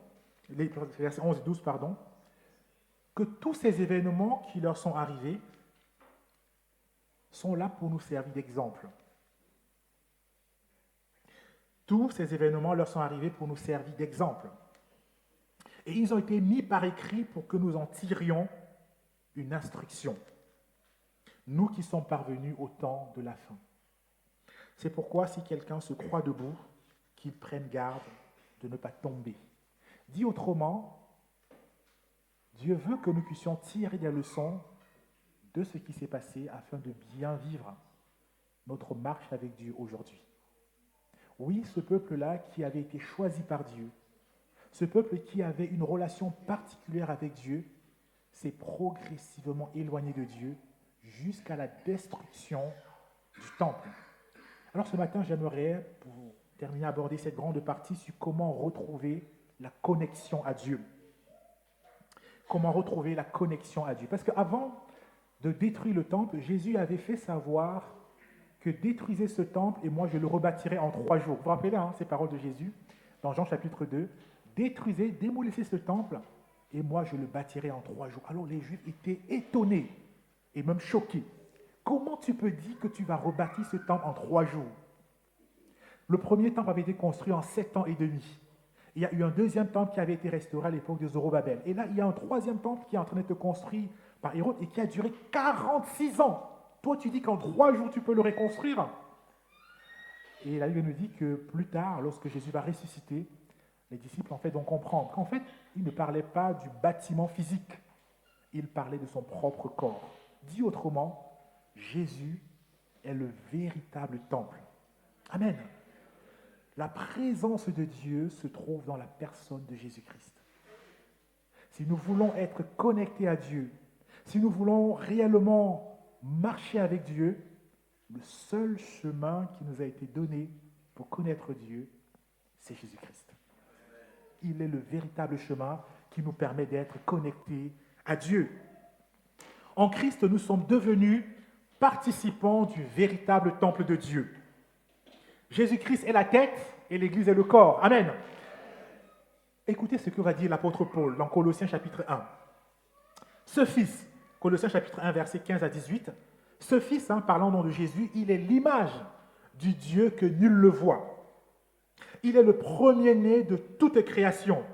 Speaker 4: les versets 11 et 12, pardon, que tous ces événements qui leur sont arrivés sont là pour nous servir d'exemple. Tous ces événements leur sont arrivés pour nous servir d'exemple. Et ils ont été mis par écrit pour que nous en tirions une instruction. Nous qui sommes parvenus au temps de la fin. C'est pourquoi si quelqu'un se croit debout, qu'il prenne garde de ne pas tomber. Dit autrement, Dieu veut que nous puissions tirer des leçons de ce qui s'est passé afin de bien vivre notre marche avec Dieu aujourd'hui. Oui, ce peuple-là qui avait été choisi par Dieu, ce peuple qui avait une relation particulière avec Dieu, s'est progressivement éloigné de Dieu jusqu'à la destruction du temple. Alors ce matin, j'aimerais, pour terminer, aborder cette grande partie sur comment retrouver la connexion à Dieu. Comment retrouver la connexion à Dieu. Parce qu'avant de détruire le temple, Jésus avait fait savoir que détruisez ce temple et moi je le rebâtirai en 3 jours. Vous vous rappelez ces paroles de Jésus dans Jean chapitre 2. Détruisez, démolissez ce temple et moi je le bâtirai en 3 jours. Alors les Juifs étaient étonnés et même choqués. Comment tu peux dire que tu vas rebâtir ce temple en 3 jours? Le premier temple avait été construit en 7 ans et demi. Il y a eu un deuxième temple qui avait été restauré à l'époque de Zorobabel. Et là, il y a un troisième temple qui est en train d'être construit par Hérode et qui a duré 46 ans. Toi, tu dis qu'en 3 jours, tu peux le reconstruire. Et la Bible nous dit que plus tard, lorsque Jésus va ressusciter, les disciples en fait vont comprendre qu'en fait, il ne parlait pas du bâtiment physique, il parlait de son propre corps. Dit autrement, Jésus est le véritable temple. Amen. La présence de Dieu se trouve dans la personne de Jésus-Christ. Si nous voulons être connectés à Dieu, si nous voulons réellement marcher avec Dieu, le seul chemin qui nous a été donné pour connaître Dieu, c'est Jésus-Christ. Il est le véritable chemin qui nous permet d'être connectés à Dieu. En Christ, nous sommes devenus participants du véritable temple de Dieu. Jésus-Christ est la tête et l'Église est le corps. Amen. Écoutez ce que va dire l'apôtre Paul dans Colossiens chapitre 1. Ce Fils, Colossiens chapitre 1, versets 15 à 18, ce Fils, parlant au nom de Jésus, il est l'image du Dieu que nul ne voit. Il est le premier-né de toute création,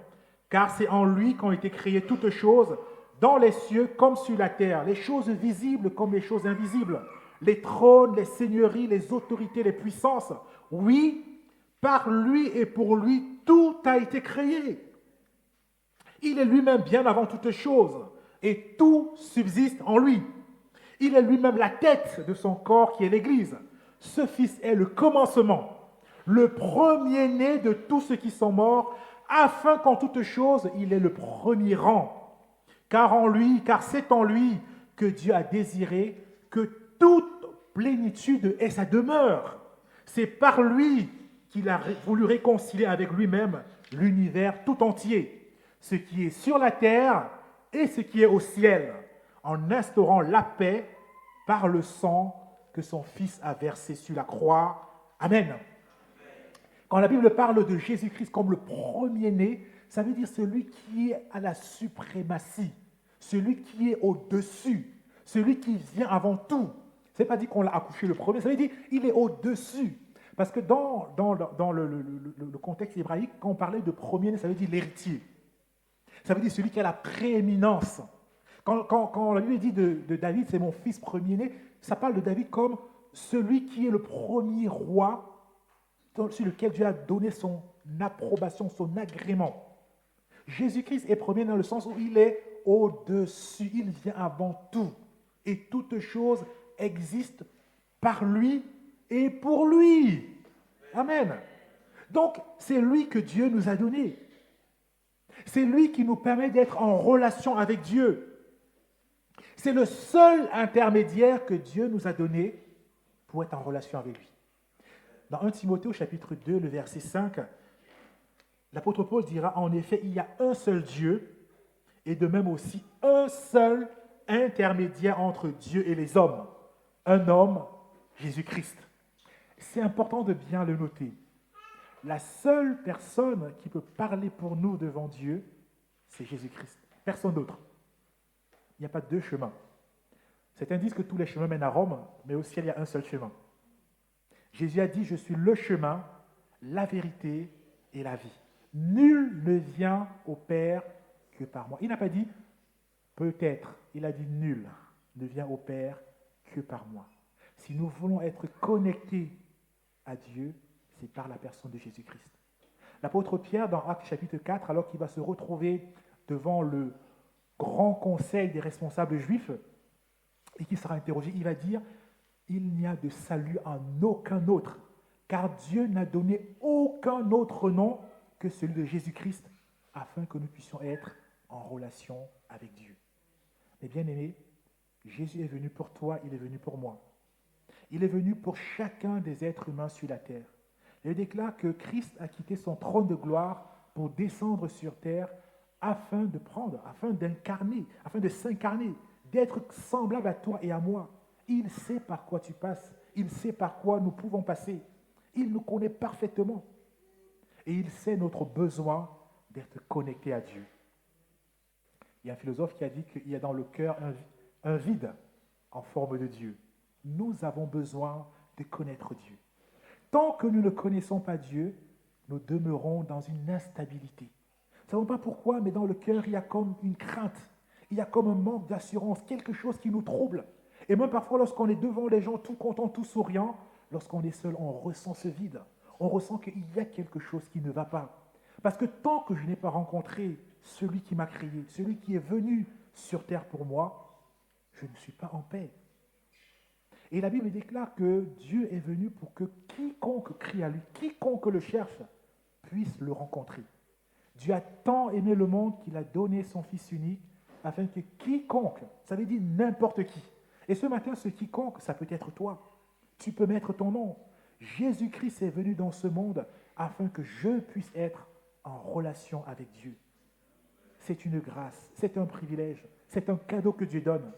Speaker 4: car c'est en lui qu'ont été créées toutes choses, dans les cieux comme sur la terre, les choses visibles comme les choses invisibles, les trônes, les seigneuries, les autorités, les puissances. Oui, par lui et pour lui, tout a été créé. Il est lui-même bien avant toutes choses, et tout subsiste en lui. Il est lui-même la tête de son corps qui est l'Église. Ce Fils est le commencement, le premier-né de tous ceux qui sont morts, afin qu'en toutes choses, il ait le premier rang. Car c'est en lui que Dieu a désiré que toute plénitude ait sa demeure. C'est par lui qu'il a voulu réconcilier avec lui-même l'univers tout entier, ce qui est sur la terre et ce qui est au ciel, en instaurant la paix par le sang que son Fils a versé sur la croix. Amen. Quand la Bible parle de Jésus-Christ comme le premier-né, ça veut dire celui qui est à la suprématie, celui qui est au-dessus, celui qui vient avant tout. Ce n'est pas dit qu'on l'a accouché le premier, ça veut dire qu'il est au-dessus. Parce que dans le contexte hébraïque, quand on parlait de premier-né, ça veut dire l'héritier. Ça veut dire celui qui a la prééminence. Quand la Bible dit de David, c'est mon fils premier-né, ça parle de David comme celui qui est le premier roi sur lequel Dieu a donné son approbation, son agrément. Jésus-Christ est premier dans le sens où il est au-dessus, il vient avant tout. Et toute chose existe par lui et pour lui. Amen. Donc, c'est lui que Dieu nous a donné. C'est lui qui nous permet d'être en relation avec Dieu. C'est le seul intermédiaire que Dieu nous a donné pour être en relation avec lui. Dans 1 Timothée au chapitre 2, le verset 5, l'apôtre Paul dira, en effet, il y a un seul Dieu et de même aussi un seul intermédiaire entre Dieu et les hommes, un homme, Jésus-Christ. C'est important de bien le noter. La seule personne qui peut parler pour nous devant Dieu, c'est Jésus-Christ. Personne d'autre. Il n'y a pas deux chemins. Certains disent que tous les chemins mènent à Rome, mais au ciel, il y a un seul chemin. Jésus a dit, je suis le chemin, la vérité et la vie. Nul ne vient au Père que par moi. Il n'a pas dit peut-être, il a dit nul ne vient au Père que par moi. Si nous voulons être connectés à Dieu, c'est par la personne de Jésus-Christ. L'apôtre Pierre, dans Actes chapitre 4, alors qu'il va se retrouver devant le grand conseil des responsables juifs et qu'il sera interrogé, il va dire « Il n'y a de salut en aucun autre, car Dieu n'a donné aucun autre nom que celui de Jésus-Christ, afin que nous puissions être en relation avec Dieu. » Mais bien aimé, Jésus est venu pour toi, il est venu pour moi. Il est venu pour chacun des êtres humains sur la terre. Il déclare que Christ a quitté son trône de gloire pour descendre sur terre afin d'incarner, afin de s'incarner, d'être semblable à toi et à moi. Il sait par quoi tu passes, il sait par quoi nous pouvons passer. Il nous connaît parfaitement et il sait notre besoin d'être connecté à Dieu. Il y a un philosophe qui a dit qu'il y a dans le cœur un vide en forme de Dieu. Nous avons besoin de connaître Dieu. Tant que nous ne connaissons pas Dieu, nous demeurons dans une instabilité. Nous ne savons pas pourquoi, mais dans le cœur, il y a comme une crainte, il y a comme un manque d'assurance, quelque chose qui nous trouble. Et même parfois, lorsqu'on est devant les gens tout content, tout souriant, lorsqu'on est seul, on ressent ce vide. On ressent qu'il y a quelque chose qui ne va pas. Parce que tant que je n'ai pas rencontré celui qui m'a créé, celui qui est venu sur terre pour moi, je ne suis pas en paix. Et la Bible déclare que Dieu est venu pour que quiconque crie à lui, quiconque le cherche, puisse le rencontrer. Dieu a tant aimé le monde qu'il a donné son Fils unique afin que quiconque, ça veut dire n'importe qui. Et ce matin, ce quiconque, ça peut être toi. Tu peux mettre ton nom. Jésus-Christ est venu dans ce monde afin que je puisse être en relation avec Dieu. C'est une grâce, c'est un privilège, c'est un cadeau que Dieu donne.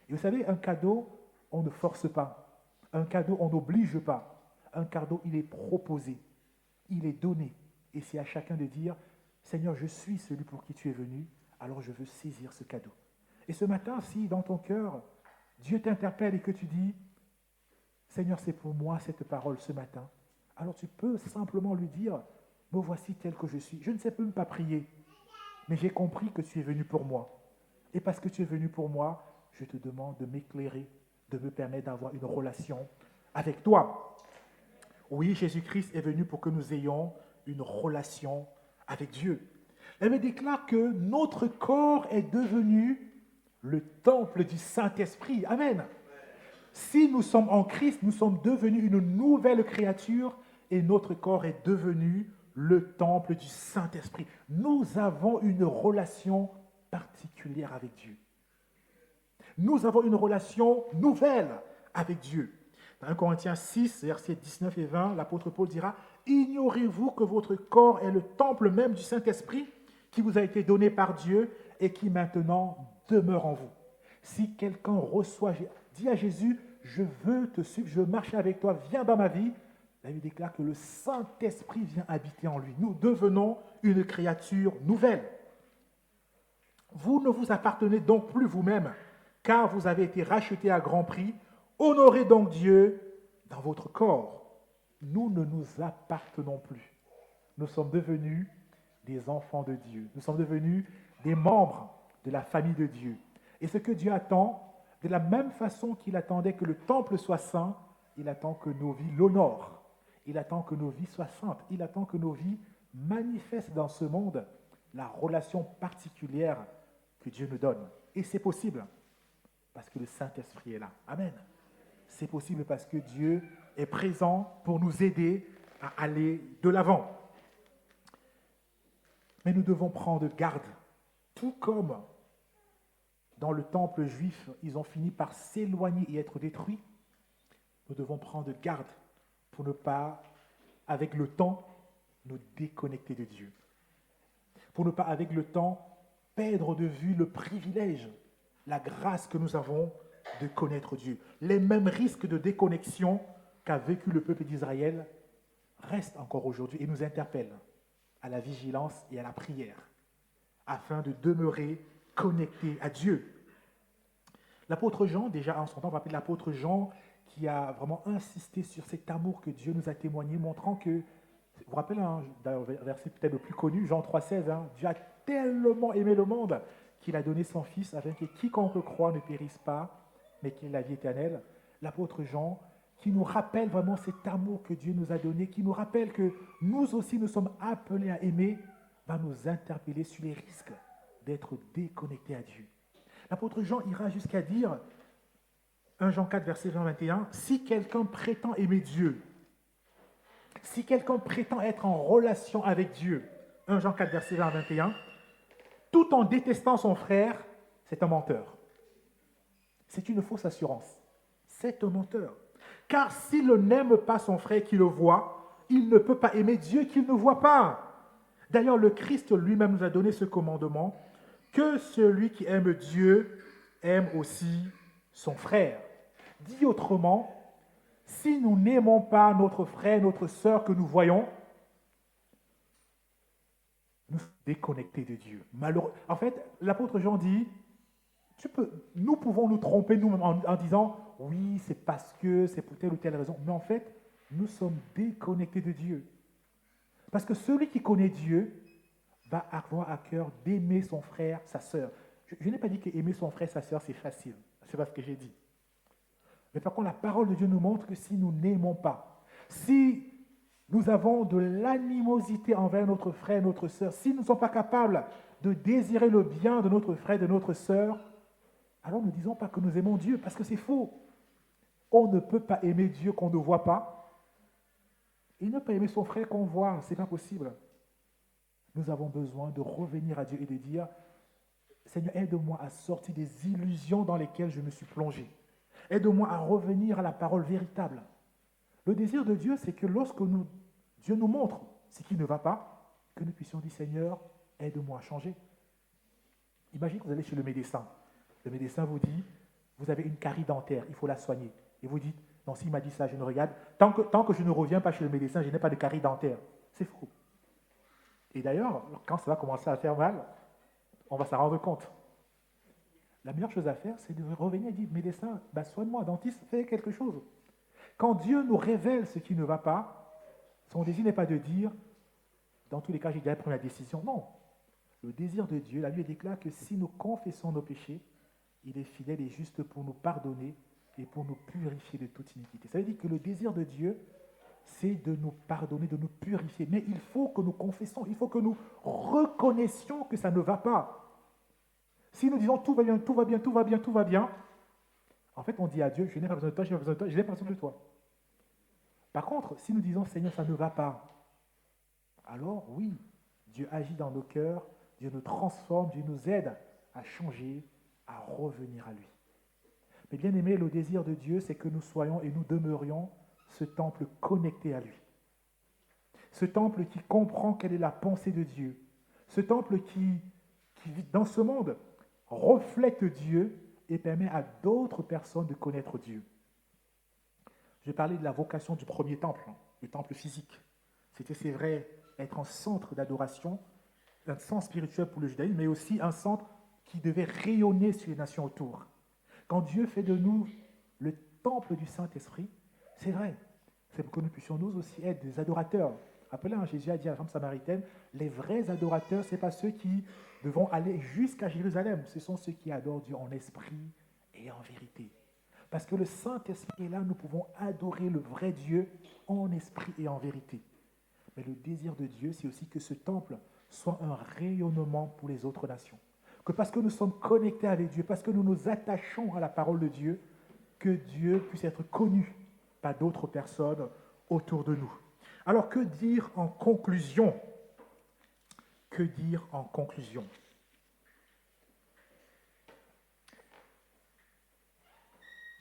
Speaker 4: Et vous savez, un cadeau, on ne force pas. Un cadeau, on n'oblige pas. Un cadeau, il est proposé, il est donné. Et c'est à chacun de dire, Seigneur, je suis celui pour qui tu es venu, alors je veux saisir ce cadeau. Et ce matin, si dans ton cœur, Dieu t'interpelle et que tu dis, Seigneur, c'est pour moi cette parole ce matin, alors tu peux simplement lui dire, me voici tel que je suis. Je ne sais même pas prier, mais j'ai compris que tu es venu pour moi. Et parce que tu es venu pour moi, je te demande de m'éclairer, de me permettre d'avoir une relation avec toi. Oui, Jésus-Christ est venu pour que nous ayons une relation avec Dieu. Elle me déclare que notre corps est devenu le temple du Saint-Esprit. Amen. Si nous sommes en Christ, nous sommes devenus une nouvelle créature et notre corps est devenu le temple du Saint-Esprit. Nous avons une relation particulière avec Dieu. Nous avons une relation nouvelle avec Dieu. Dans 1 Corinthiens 6, versets 19 et 20, l'apôtre Paul dira « Ignorez-vous que votre corps est le temple même du Saint-Esprit qui vous a été donné par Dieu et qui maintenant demeure en vous. Si quelqu'un reçoit, dit à Jésus, je veux te suivre, je veux marcher avec toi, viens dans ma vie, la Bible déclare que le Saint-Esprit vient habiter en lui. Nous devenons une créature nouvelle. Vous ne vous appartenez donc plus vous-même, car vous avez été rachetés à grand prix. Honorez donc Dieu dans votre corps. Nous ne nous appartenons plus. Nous sommes devenus des enfants de Dieu. Nous sommes devenus des membres de la famille de Dieu. Et ce que Dieu attend, de la même façon qu'il attendait que le temple soit saint, il attend que nos vies l'honorent. Il attend que nos vies soient saintes. Il attend que nos vies manifestent dans ce monde la relation particulière que Dieu nous donne. Et c'est possible parce que le Saint-Esprit est là. Amen. C'est possible parce que Dieu est présent pour nous aider à aller de l'avant. Mais nous devons prendre garde. Tout comme dans le temple juif, ils ont fini par s'éloigner et être détruits, nous devons prendre garde pour ne pas, avec le temps, nous déconnecter de Dieu. Pour ne pas, avec le temps, perdre de vue le privilège, la grâce que nous avons de connaître Dieu. Les mêmes risques de déconnexion qu'a vécu le peuple d'Israël restent encore aujourd'hui et nous interpellent à la vigilance et à la prière, afin de demeurer connectés à Dieu. L'apôtre Jean, déjà en son temps, on va appeler l'apôtre Jean, qui a vraiment insisté sur cet amour que Dieu nous a témoigné, montrant que, vous vous rappelez, dans le verset peut-être le plus connu, Jean 3,16, Dieu a tellement aimé le monde qu'il a donné son Fils afin que quiconque croit ne périsse pas, mais qu'il ait la vie éternelle. L'apôtre Jean, qui nous rappelle vraiment cet amour que Dieu nous a donné, qui nous rappelle que nous aussi nous sommes appelés à aimer, va nous interpeller sur les risques d'être déconnectés à Dieu. L'apôtre Jean ira jusqu'à dire, 1 Jean 4, verset 20-21, si quelqu'un prétend aimer Dieu, si quelqu'un prétend être en relation avec Dieu, 1 Jean 4, verset 20-21, tout en détestant son frère, c'est un menteur. C'est une fausse assurance. C'est un menteur. Car s'il n'aime pas son frère qui le voit, il ne peut pas aimer Dieu qu'il ne voit pas. D'ailleurs, le Christ lui-même nous a donné ce commandement, que celui qui aime Dieu aime aussi son frère. Dit autrement, si nous n'aimons pas notre frère, notre sœur que nous voyons, nous sommes déconnectés de Dieu. En fait, l'apôtre Jean dit, nous pouvons nous tromper nous-mêmes en disant, oui, c'est parce que, c'est pour telle ou telle raison. Mais en fait, nous sommes déconnectés de Dieu. Parce que celui qui connaît Dieu va avoir à cœur d'aimer son frère, sa sœur. Je n'ai pas dit qu'aimer son frère, sa sœur, c'est facile. Ce n'est pas ce que j'ai dit. Mais par contre, la parole de Dieu nous montre que si nous n'aimons pas, si nous avons de l'animosité envers notre frère, notre sœur, si nous ne sommes pas capables de désirer le bien de notre frère, de notre sœur, alors ne disons pas que nous aimons Dieu, parce que c'est faux. On ne peut pas aimer Dieu qu'on ne voit pas, et ne pas aimer son frère qu'on voit, ce n'est pas possible. Nous avons besoin de revenir à Dieu et de dire, Seigneur, aide-moi à sortir des illusions dans lesquelles je me suis plongé. Aide-moi à revenir à la parole véritable. Le désir de Dieu, c'est que lorsque Dieu nous montre ce qui ne va pas, que nous puissions dire, Seigneur, aide-moi à changer. Imaginez que vous allez chez le médecin. Le médecin vous dit, vous avez une carie dentaire, il faut la soigner. Et vous dites, non, s'il m'a dit ça, je ne regarde. Tant que je ne reviens pas chez le médecin, je n'ai pas de carie dentaire. C'est faux. Et d'ailleurs, quand ça va commencer à faire mal, on va s'en rendre compte. La meilleure chose à faire, c'est de revenir et dire, médecin, soigne-moi, dentiste, fais quelque chose. Quand Dieu nous révèle ce qui ne va pas, son désir n'est pas de dire, dans tous les cas, j'ai déjà pris la décision. Non. Le désir de Dieu, la Bible déclare que si nous confessons nos péchés, il est fidèle et juste pour nous pardonner et pour nous purifier de toute iniquité. Ça veut dire que le désir de Dieu, c'est de nous pardonner, de nous purifier. Mais il faut que nous confessons, il faut que nous reconnaissions que ça ne va pas. Si nous disons tout va bien, tout va bien, tout va bien, tout va bien, en fait on dit à Dieu, je n'ai pas besoin de toi, je n'ai pas besoin de toi, je n'ai pas besoin de toi. Par contre, si nous disons Seigneur, ça ne va pas, alors oui, Dieu agit dans nos cœurs, Dieu nous transforme, Dieu nous aide à changer, à revenir à lui. Mais bien aimé, le désir de Dieu, c'est que nous soyons et nous demeurions ce temple connecté à lui. Ce temple qui comprend quelle est la pensée de Dieu. Ce temple qui dans ce monde, reflète Dieu et permet à d'autres personnes de connaître Dieu. Je parlais de la vocation du premier temple, le temple physique. C'était, c'est vrai, être un centre d'adoration, un centre spirituel pour le judaïsme, mais aussi un centre qui devait rayonner sur les nations autour. Quand Dieu fait de nous le temple du Saint-Esprit, c'est vrai, c'est pour que nous puissions nous aussi être des adorateurs. Rappelez, Jésus a dit à la femme samaritaine, les vrais adorateurs, ce n'est pas ceux qui devront aller jusqu'à Jérusalem, ce sont ceux qui adorent Dieu en esprit et en vérité. Parce que le Saint-Esprit est là, nous pouvons adorer le vrai Dieu en esprit et en vérité. Mais le désir de Dieu, c'est aussi que ce temple soit un rayonnement pour les autres nations. Que parce que nous sommes connectés avec Dieu, parce que nous nous attachons à la parole de Dieu, que Dieu puisse être connu par d'autres personnes autour de nous. Alors, que dire en conclusion? Que dire en conclusion?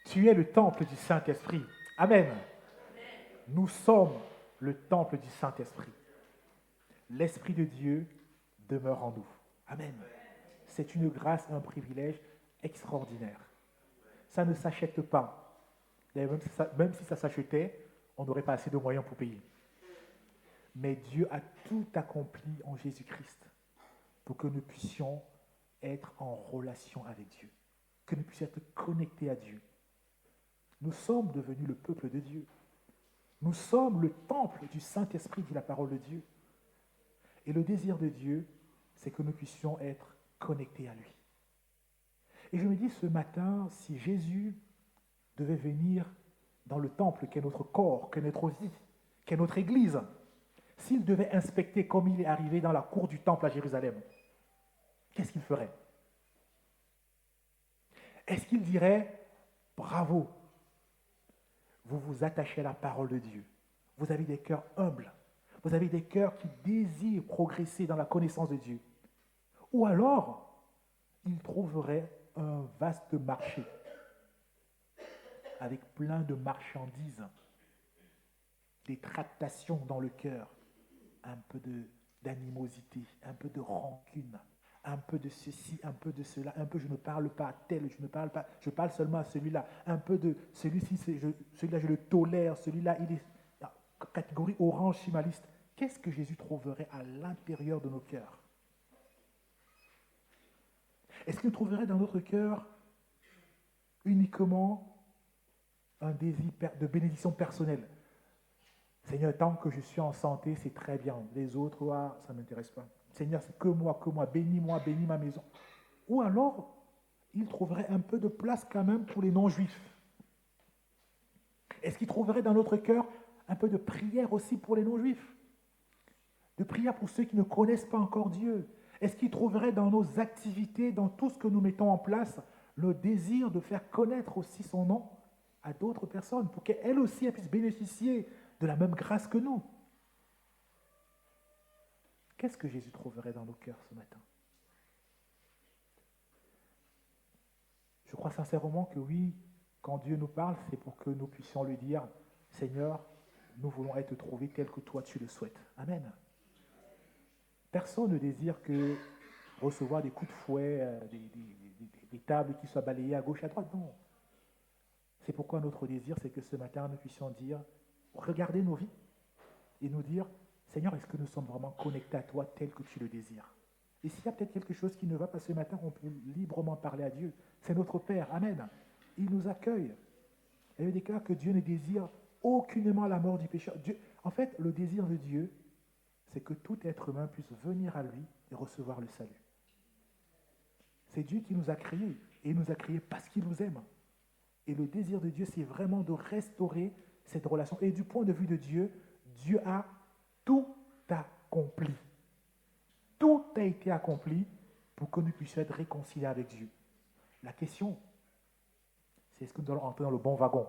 Speaker 4: Tu es le temple du Saint-Esprit. Amen. Nous sommes le temple du Saint-Esprit. L'Esprit de Dieu demeure en nous. Amen. C'est une grâce, un privilège extraordinaire. Ça ne s'achète pas. Même si ça s'achetait, on n'aurait pas assez de moyens pour payer. Mais Dieu a tout accompli en Jésus-Christ pour que nous puissions être en relation avec Dieu, que nous puissions être connectés à Dieu. Nous sommes devenus le peuple de Dieu. Nous sommes le temple du Saint-Esprit, dit la parole de Dieu. Et le désir de Dieu, c'est que nous puissions être connectés à lui. Et je me dis ce matin, si Jésus devait venir dans le temple qu'est notre corps, qu'est notre vie, qu'est notre Église, s'il devait inspecter comme il est arrivé dans la cour du temple à Jérusalem, qu'est-ce qu'il ferait? Est-ce qu'il dirait « Bravo, vous vous attachez à la parole de Dieu, vous avez des cœurs humbles, vous avez des cœurs qui désirent progresser dans la connaissance de Dieu » ou alors, il trouverait un vaste marché avec plein de marchandises, des tractations dans le cœur, un peu d'animosité, un peu de rancune, un peu de ceci, un peu de cela, un peu je ne parle pas à tel, je ne parle pas, je parle seulement à celui-là, un peu de celui-ci, celui-là je le tolère, celui-là il est catégorie orange sur ma liste. Qu'est-ce que Jésus trouverait à l'intérieur de nos cœurs? Est-ce qu'il trouverait dans notre cœur uniquement un désir de bénédiction personnelle? Seigneur, tant que je suis en santé, c'est très bien. Les autres, ça ne m'intéresse pas. Seigneur, c'est que moi, bénis ma maison. Ou alors, il trouverait un peu de place quand même pour les non-juifs. Est-ce qu'il trouverait dans notre cœur un peu de prière aussi pour les non-juifs? De prière pour ceux qui ne connaissent pas encore Dieu? Est-ce qu'il trouverait dans nos activités, dans tout ce que nous mettons en place, le désir de faire connaître aussi son nom à d'autres personnes pour qu'elles aussi puissent bénéficier de la même grâce que nous? Qu'est-ce que Jésus trouverait dans nos cœurs ce matin? Je crois sincèrement que oui, quand Dieu nous parle, c'est pour que nous puissions lui dire, Seigneur, nous voulons être trouvés tel que toi tu le souhaites. Amen. Personne ne désire que recevoir des coups de fouet, des tables qui soient balayées à gauche, à droite. Non. C'est pourquoi notre désir, c'est que ce matin, nous puissions dire, regarder nos vies et nous dire, Seigneur, est-ce que nous sommes vraiment connectés à toi tel que tu le désires? Et s'il y a peut-être quelque chose qui ne va pas ce matin, on peut librement parler à Dieu. C'est notre Père. Amen. Il nous accueille. Et il déclare que Dieu ne désire aucunement la mort du pécheur. En fait, le désir de Dieu, c'est que tout être humain puisse venir à lui et recevoir le salut. C'est Dieu qui nous a créés, et il nous a créés parce qu'il nous aime. Et le désir de Dieu, c'est vraiment de restaurer cette relation. Et du point de vue de Dieu, Dieu a tout accompli. Tout a été accompli pour que nous puissions être réconciliés avec Dieu. La question, c'est est-ce que nous allons entrer dans le bon wagon?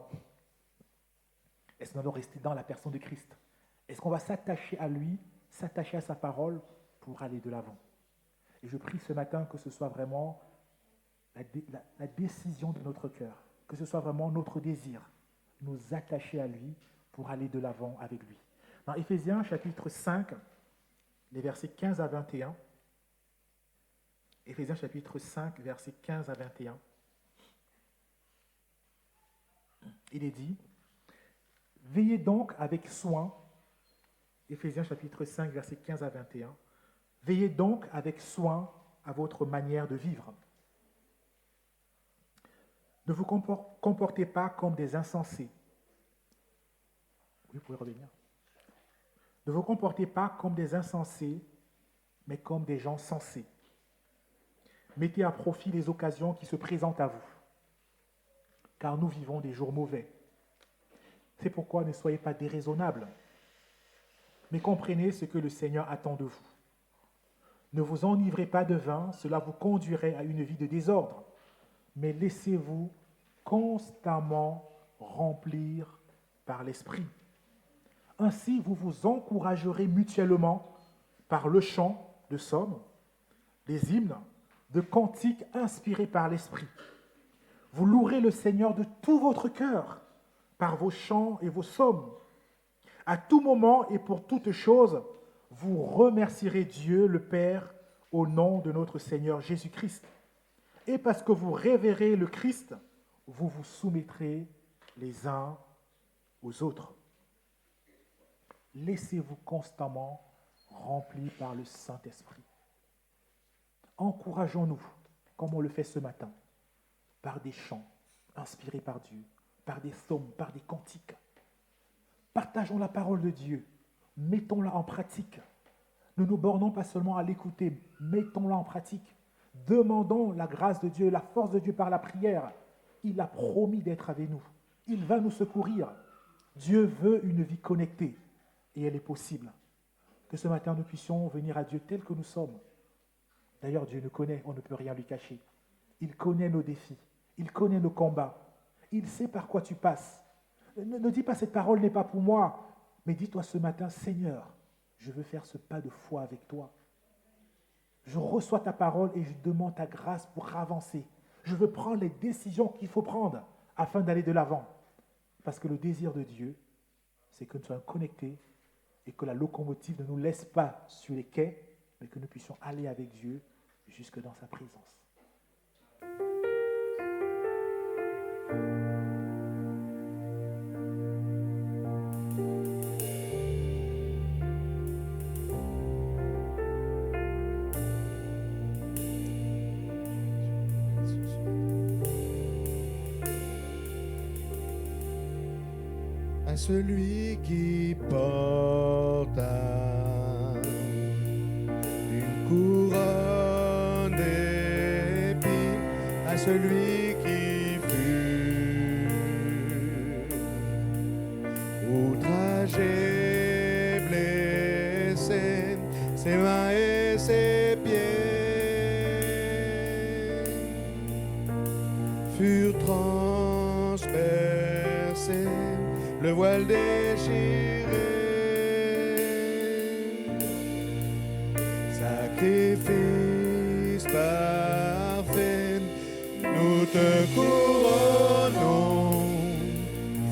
Speaker 4: Est-ce que nous allons rester dans la personne de Christ? Est-ce qu'on va s'attacher à lui, s'attacher à sa parole pour aller de l'avant? Et je prie ce matin que ce soit vraiment la décision de notre cœur, que ce soit vraiment notre désir, nous attacher à lui pour aller de l'avant avec lui. Dans Éphésiens chapitre 5, les versets 15 à 21, Éphésiens chapitre 5, versets 15 à 21, il est dit, « Veillez donc avec soin » Éphésiens chapitre 5, versets 15 à 21. « Veillez donc avec soin à votre manière de vivre. Ne vous comportez pas comme des insensés. » Oui, vous pouvez revenir. « Ne vous comportez pas comme des insensés, mais comme des gens sensés. Mettez à profit les occasions qui se présentent à vous, car nous vivons des jours mauvais. C'est pourquoi ne soyez pas déraisonnables, mais comprenez ce que le Seigneur attend de vous. Ne vous enivrez pas de vin, cela vous conduirait à une vie de désordre, mais laissez-vous constamment remplir par l'Esprit. Ainsi, vous vous encouragerez mutuellement par le chant de psaumes, des hymnes, de cantiques inspirés par l'Esprit. Vous louerez le Seigneur de tout votre cœur par vos chants et vos psaumes. À tout moment et pour toute chose, vous remercierez Dieu le Père au nom de notre Seigneur Jésus-Christ. Et parce que vous révérez le Christ, vous vous soumettrez les uns aux autres. Laissez-vous constamment remplis par le Saint-Esprit. Encourageons-nous, comme on le fait ce matin, par des chants inspirés par Dieu, par des psaumes, par des cantiques. Partageons la parole de Dieu, mettons-la en pratique. Ne nous bornons pas seulement à l'écouter, mettons-la en pratique. Demandons la grâce de Dieu, la force de Dieu par la prière. Il a promis d'être avec nous. Il va nous secourir. Dieu veut une vie connectée et elle est possible. Que ce matin nous puissions venir à Dieu tel que nous sommes. D'ailleurs, Dieu nous connaît, on ne peut rien lui cacher. Il connaît nos défis, il connaît nos combats. Il sait par quoi tu passes. Ne dis pas cette parole n'est pas pour moi, mais dis-toi ce matin, Seigneur, je veux faire ce pas de foi avec toi. Je reçois ta parole et je demande ta grâce pour avancer. Je veux prendre les décisions qu'il faut prendre afin d'aller de l'avant. Parce que le désir de Dieu, c'est que nous soyons connectés et que la locomotive ne nous laisse pas sur les quais, mais que nous puissions aller avec Dieu jusque dans sa présence.
Speaker 1: celui qui porta une couronne d'épines, à celui qui fut outragé, blessé, ses mains et ses pieds furent transpercés, le voile déchiré, sacrifice parfait, nous te couronnons,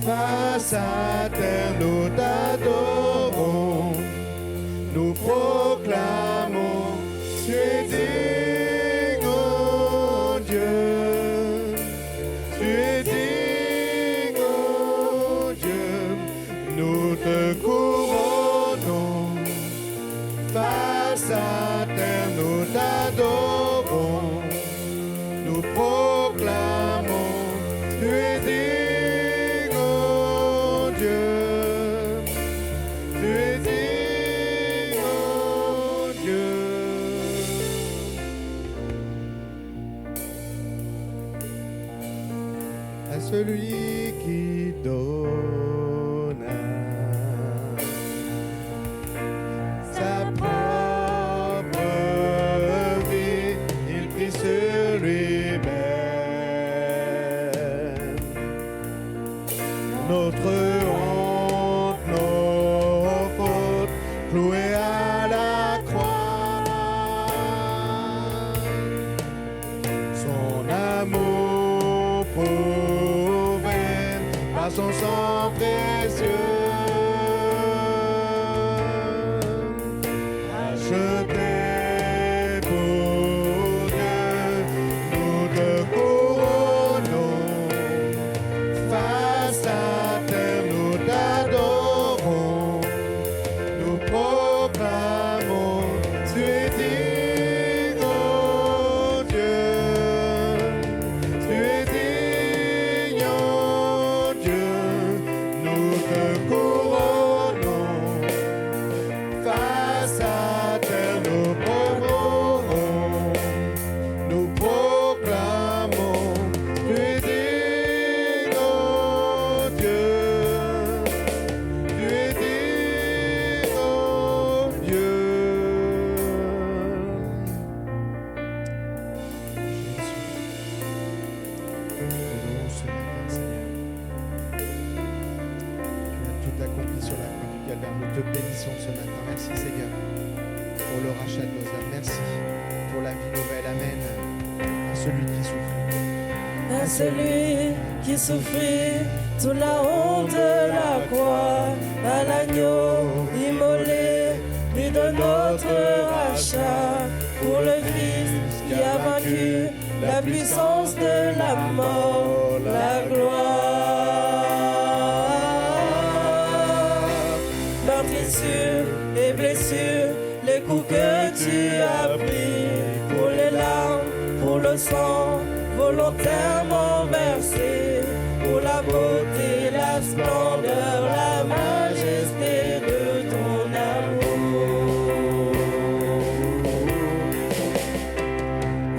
Speaker 1: face à terre nous t'adorons, nous proclamons, tu es digne, oh Dieu, tu es digne, oh Dieu, nous te couronnons, face à terre nous t'adorons, nous proclamons, tu es digne, oh Dieu, tu es digne, oh Dieu. À celui qui donna sa propre vie, il prit sur lui-même notre honte, nos fautes, cloués à la croix. Son amour prouvé par son sang précieux, acheté pour Dieu, nous te couronnons, face à terre nous t'adorons, nous proclamons, tu es digne, oh Dieu, tu es digne, oh Dieu, nous te couronnons, face à terre nous proclamons, nous proclamons, tu es digne, oh Dieu, tu es digne, oh Dieu. Jésus, nous louons ce matin, Seigneur. Tu as tout accompli sur la croix du calvaire. Nous te bénissons ce matin. Merci, Seigneur, pour le rachat de nos âmes. Merci pour la vie nouvelle. Amen. À celui qui souffre.
Speaker 3: À celui qui souffrit sous la honte de la croix, à l'agneau immolé, lui de notre rachat, pour le Christ qui a vaincu la puissance de la mort, la gloire. Meurtrissures et blessures, les coups que tu as pris, pour les larmes, pour le sang, volontairement versé, pour la beauté, la splendeur, la majesté de ton amour.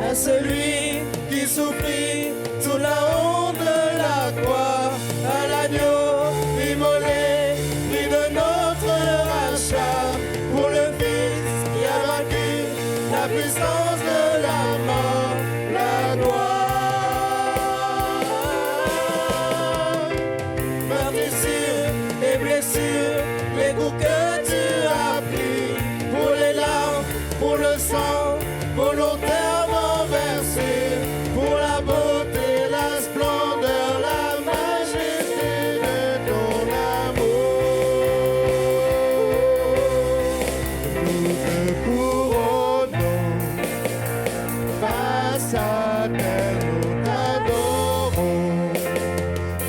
Speaker 3: À celui qui souffrit sous la honte de la croix, à l'agneau immolé, prix de notre rachat, pour le Fils qui a vaincu la puissance de la mort, la gloire. Meurtrissures et blessures, les coups que tu as pris, pour les larmes, pour le sang, volontairement versé, pour la beauté, la splendeur, la majesté de ton amour.
Speaker 1: Nous te couronnons, face à terre nous t'adorons,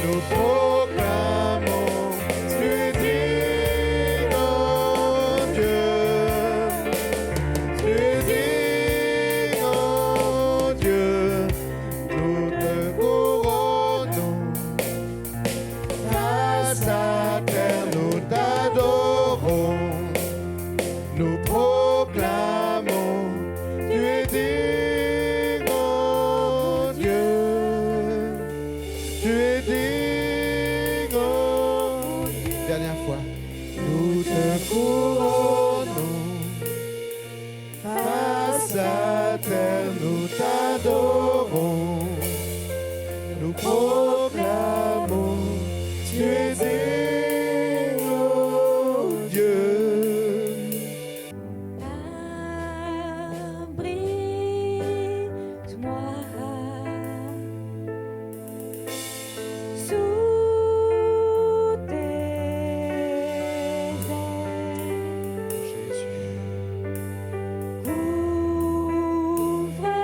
Speaker 1: nous proclamons, tu es digne, oh Dieu, tu es digne.
Speaker 3: te couronnons. Face à terre, nous t'adorons. Nous proclamons, tu es digne, ô Dieu.
Speaker 2: Abrite-moi sous tes ailes. Couvre-moi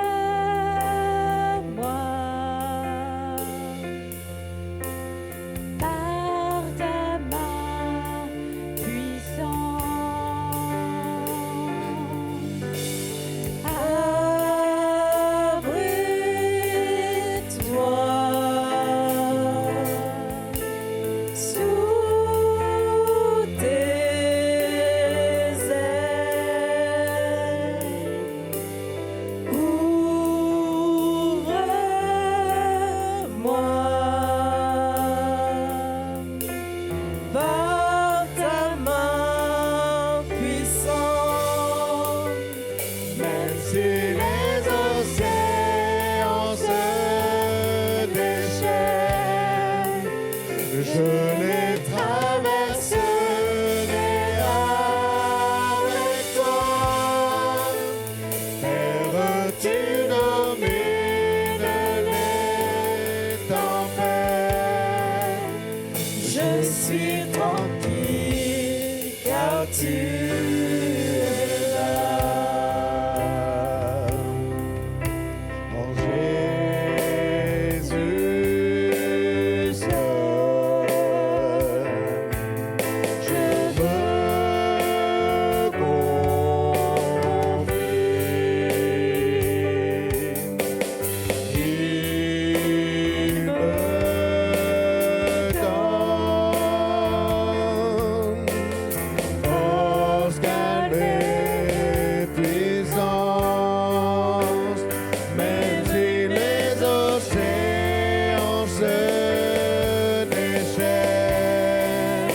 Speaker 2: par ta main puissante. Abrite-moi sous tes ailes. Couvre-moi par ta main puissante.
Speaker 3: Même si les océans se déchaînent, je les traverserai avec toi. Père, tu domines les tempêtes. Je suis tranquille car tu es là. En Jésus seul, je me confie. Il me donne force, calme et puissance. Même si les océans se déchaînent,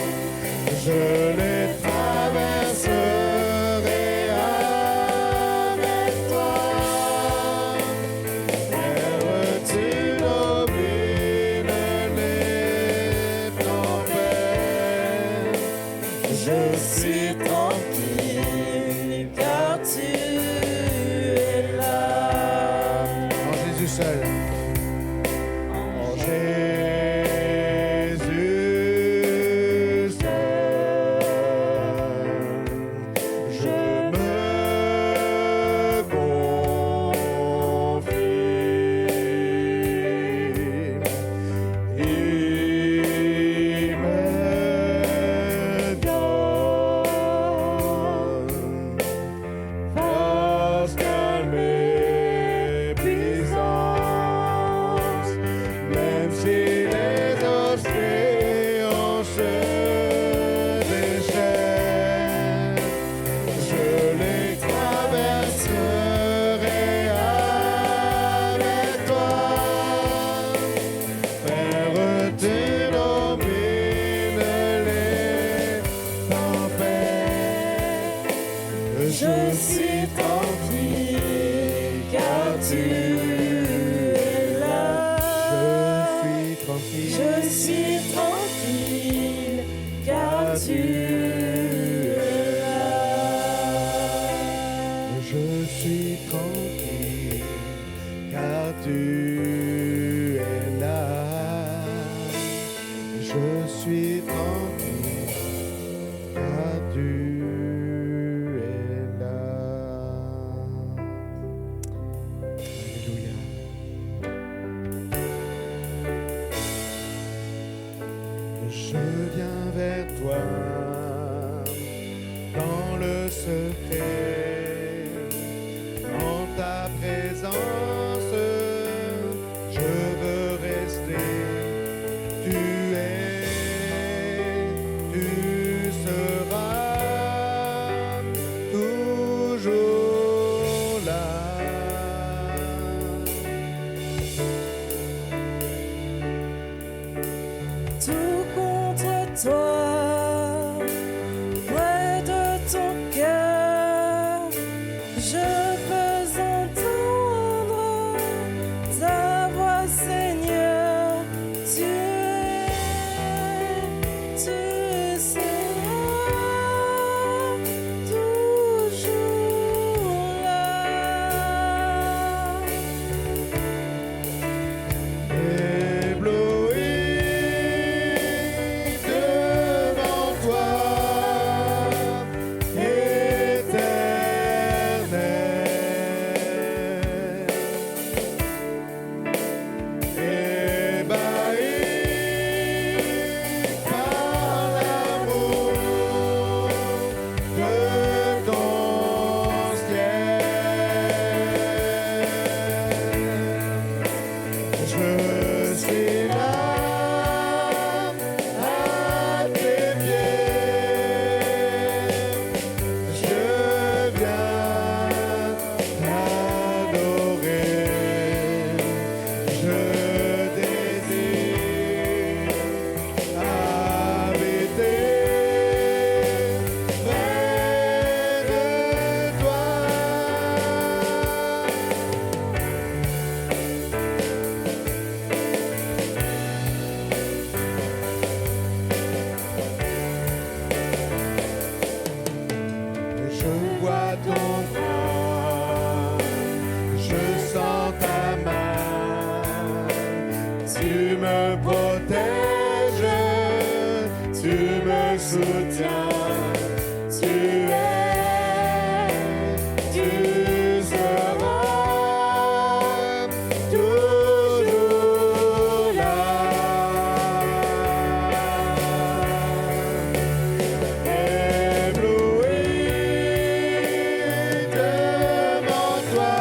Speaker 3: je les traverserai avec toi. Père, tu domines les tempêtes. Je suis tranquille car tu es là. En Jésus seul. En Jésus seul, je me confie. Il me donne force, calme et puissance. Même si les océans se déchaînent, je les traverserai avec toi. Père, tu domines les tempêtes. Je suis tranquille car tu es là. Je suis tranquille car tu es là. Je suis tranquille car tu es là. Je suis tranquille car tu es là. Alléluia. Je viens vers toi dans le secret, en ta présence, je veux rester. Tu seras toujours là.
Speaker 2: Tout contre toi, ouais.
Speaker 3: Tu me protèges, tu me soutiens, tu es, tu seras toujours là. Ébloui devant toi,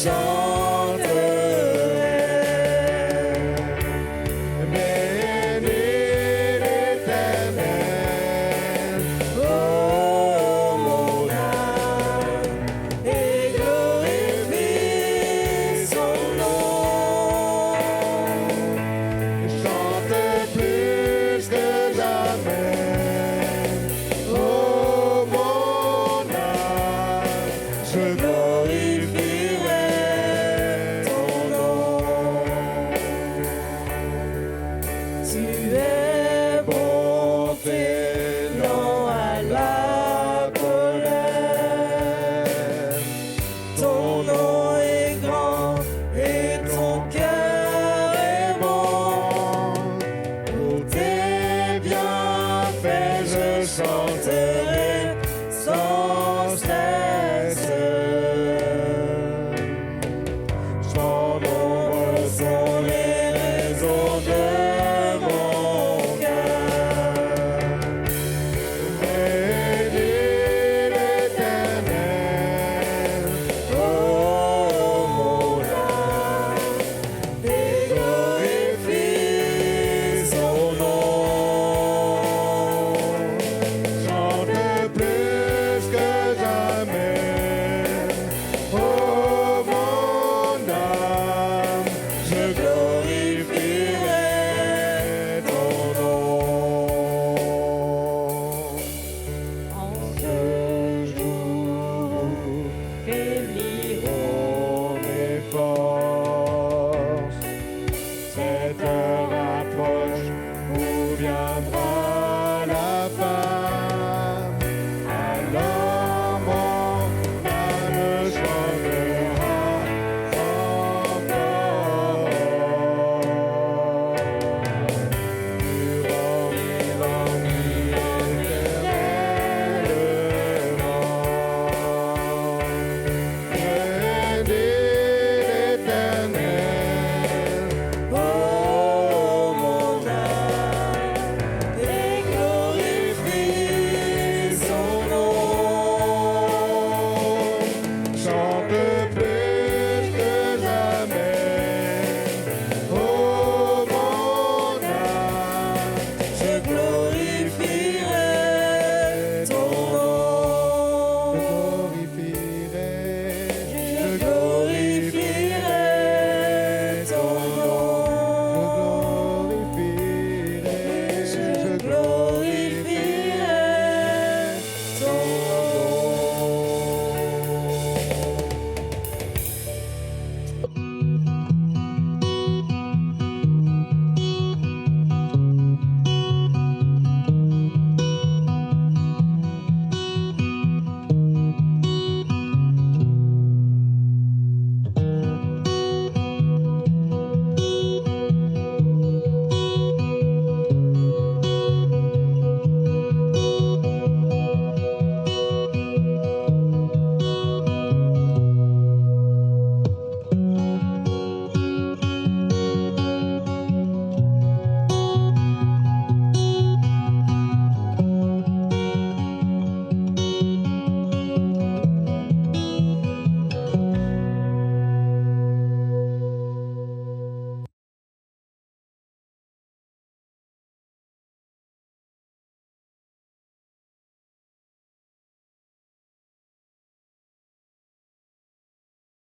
Speaker 3: chante.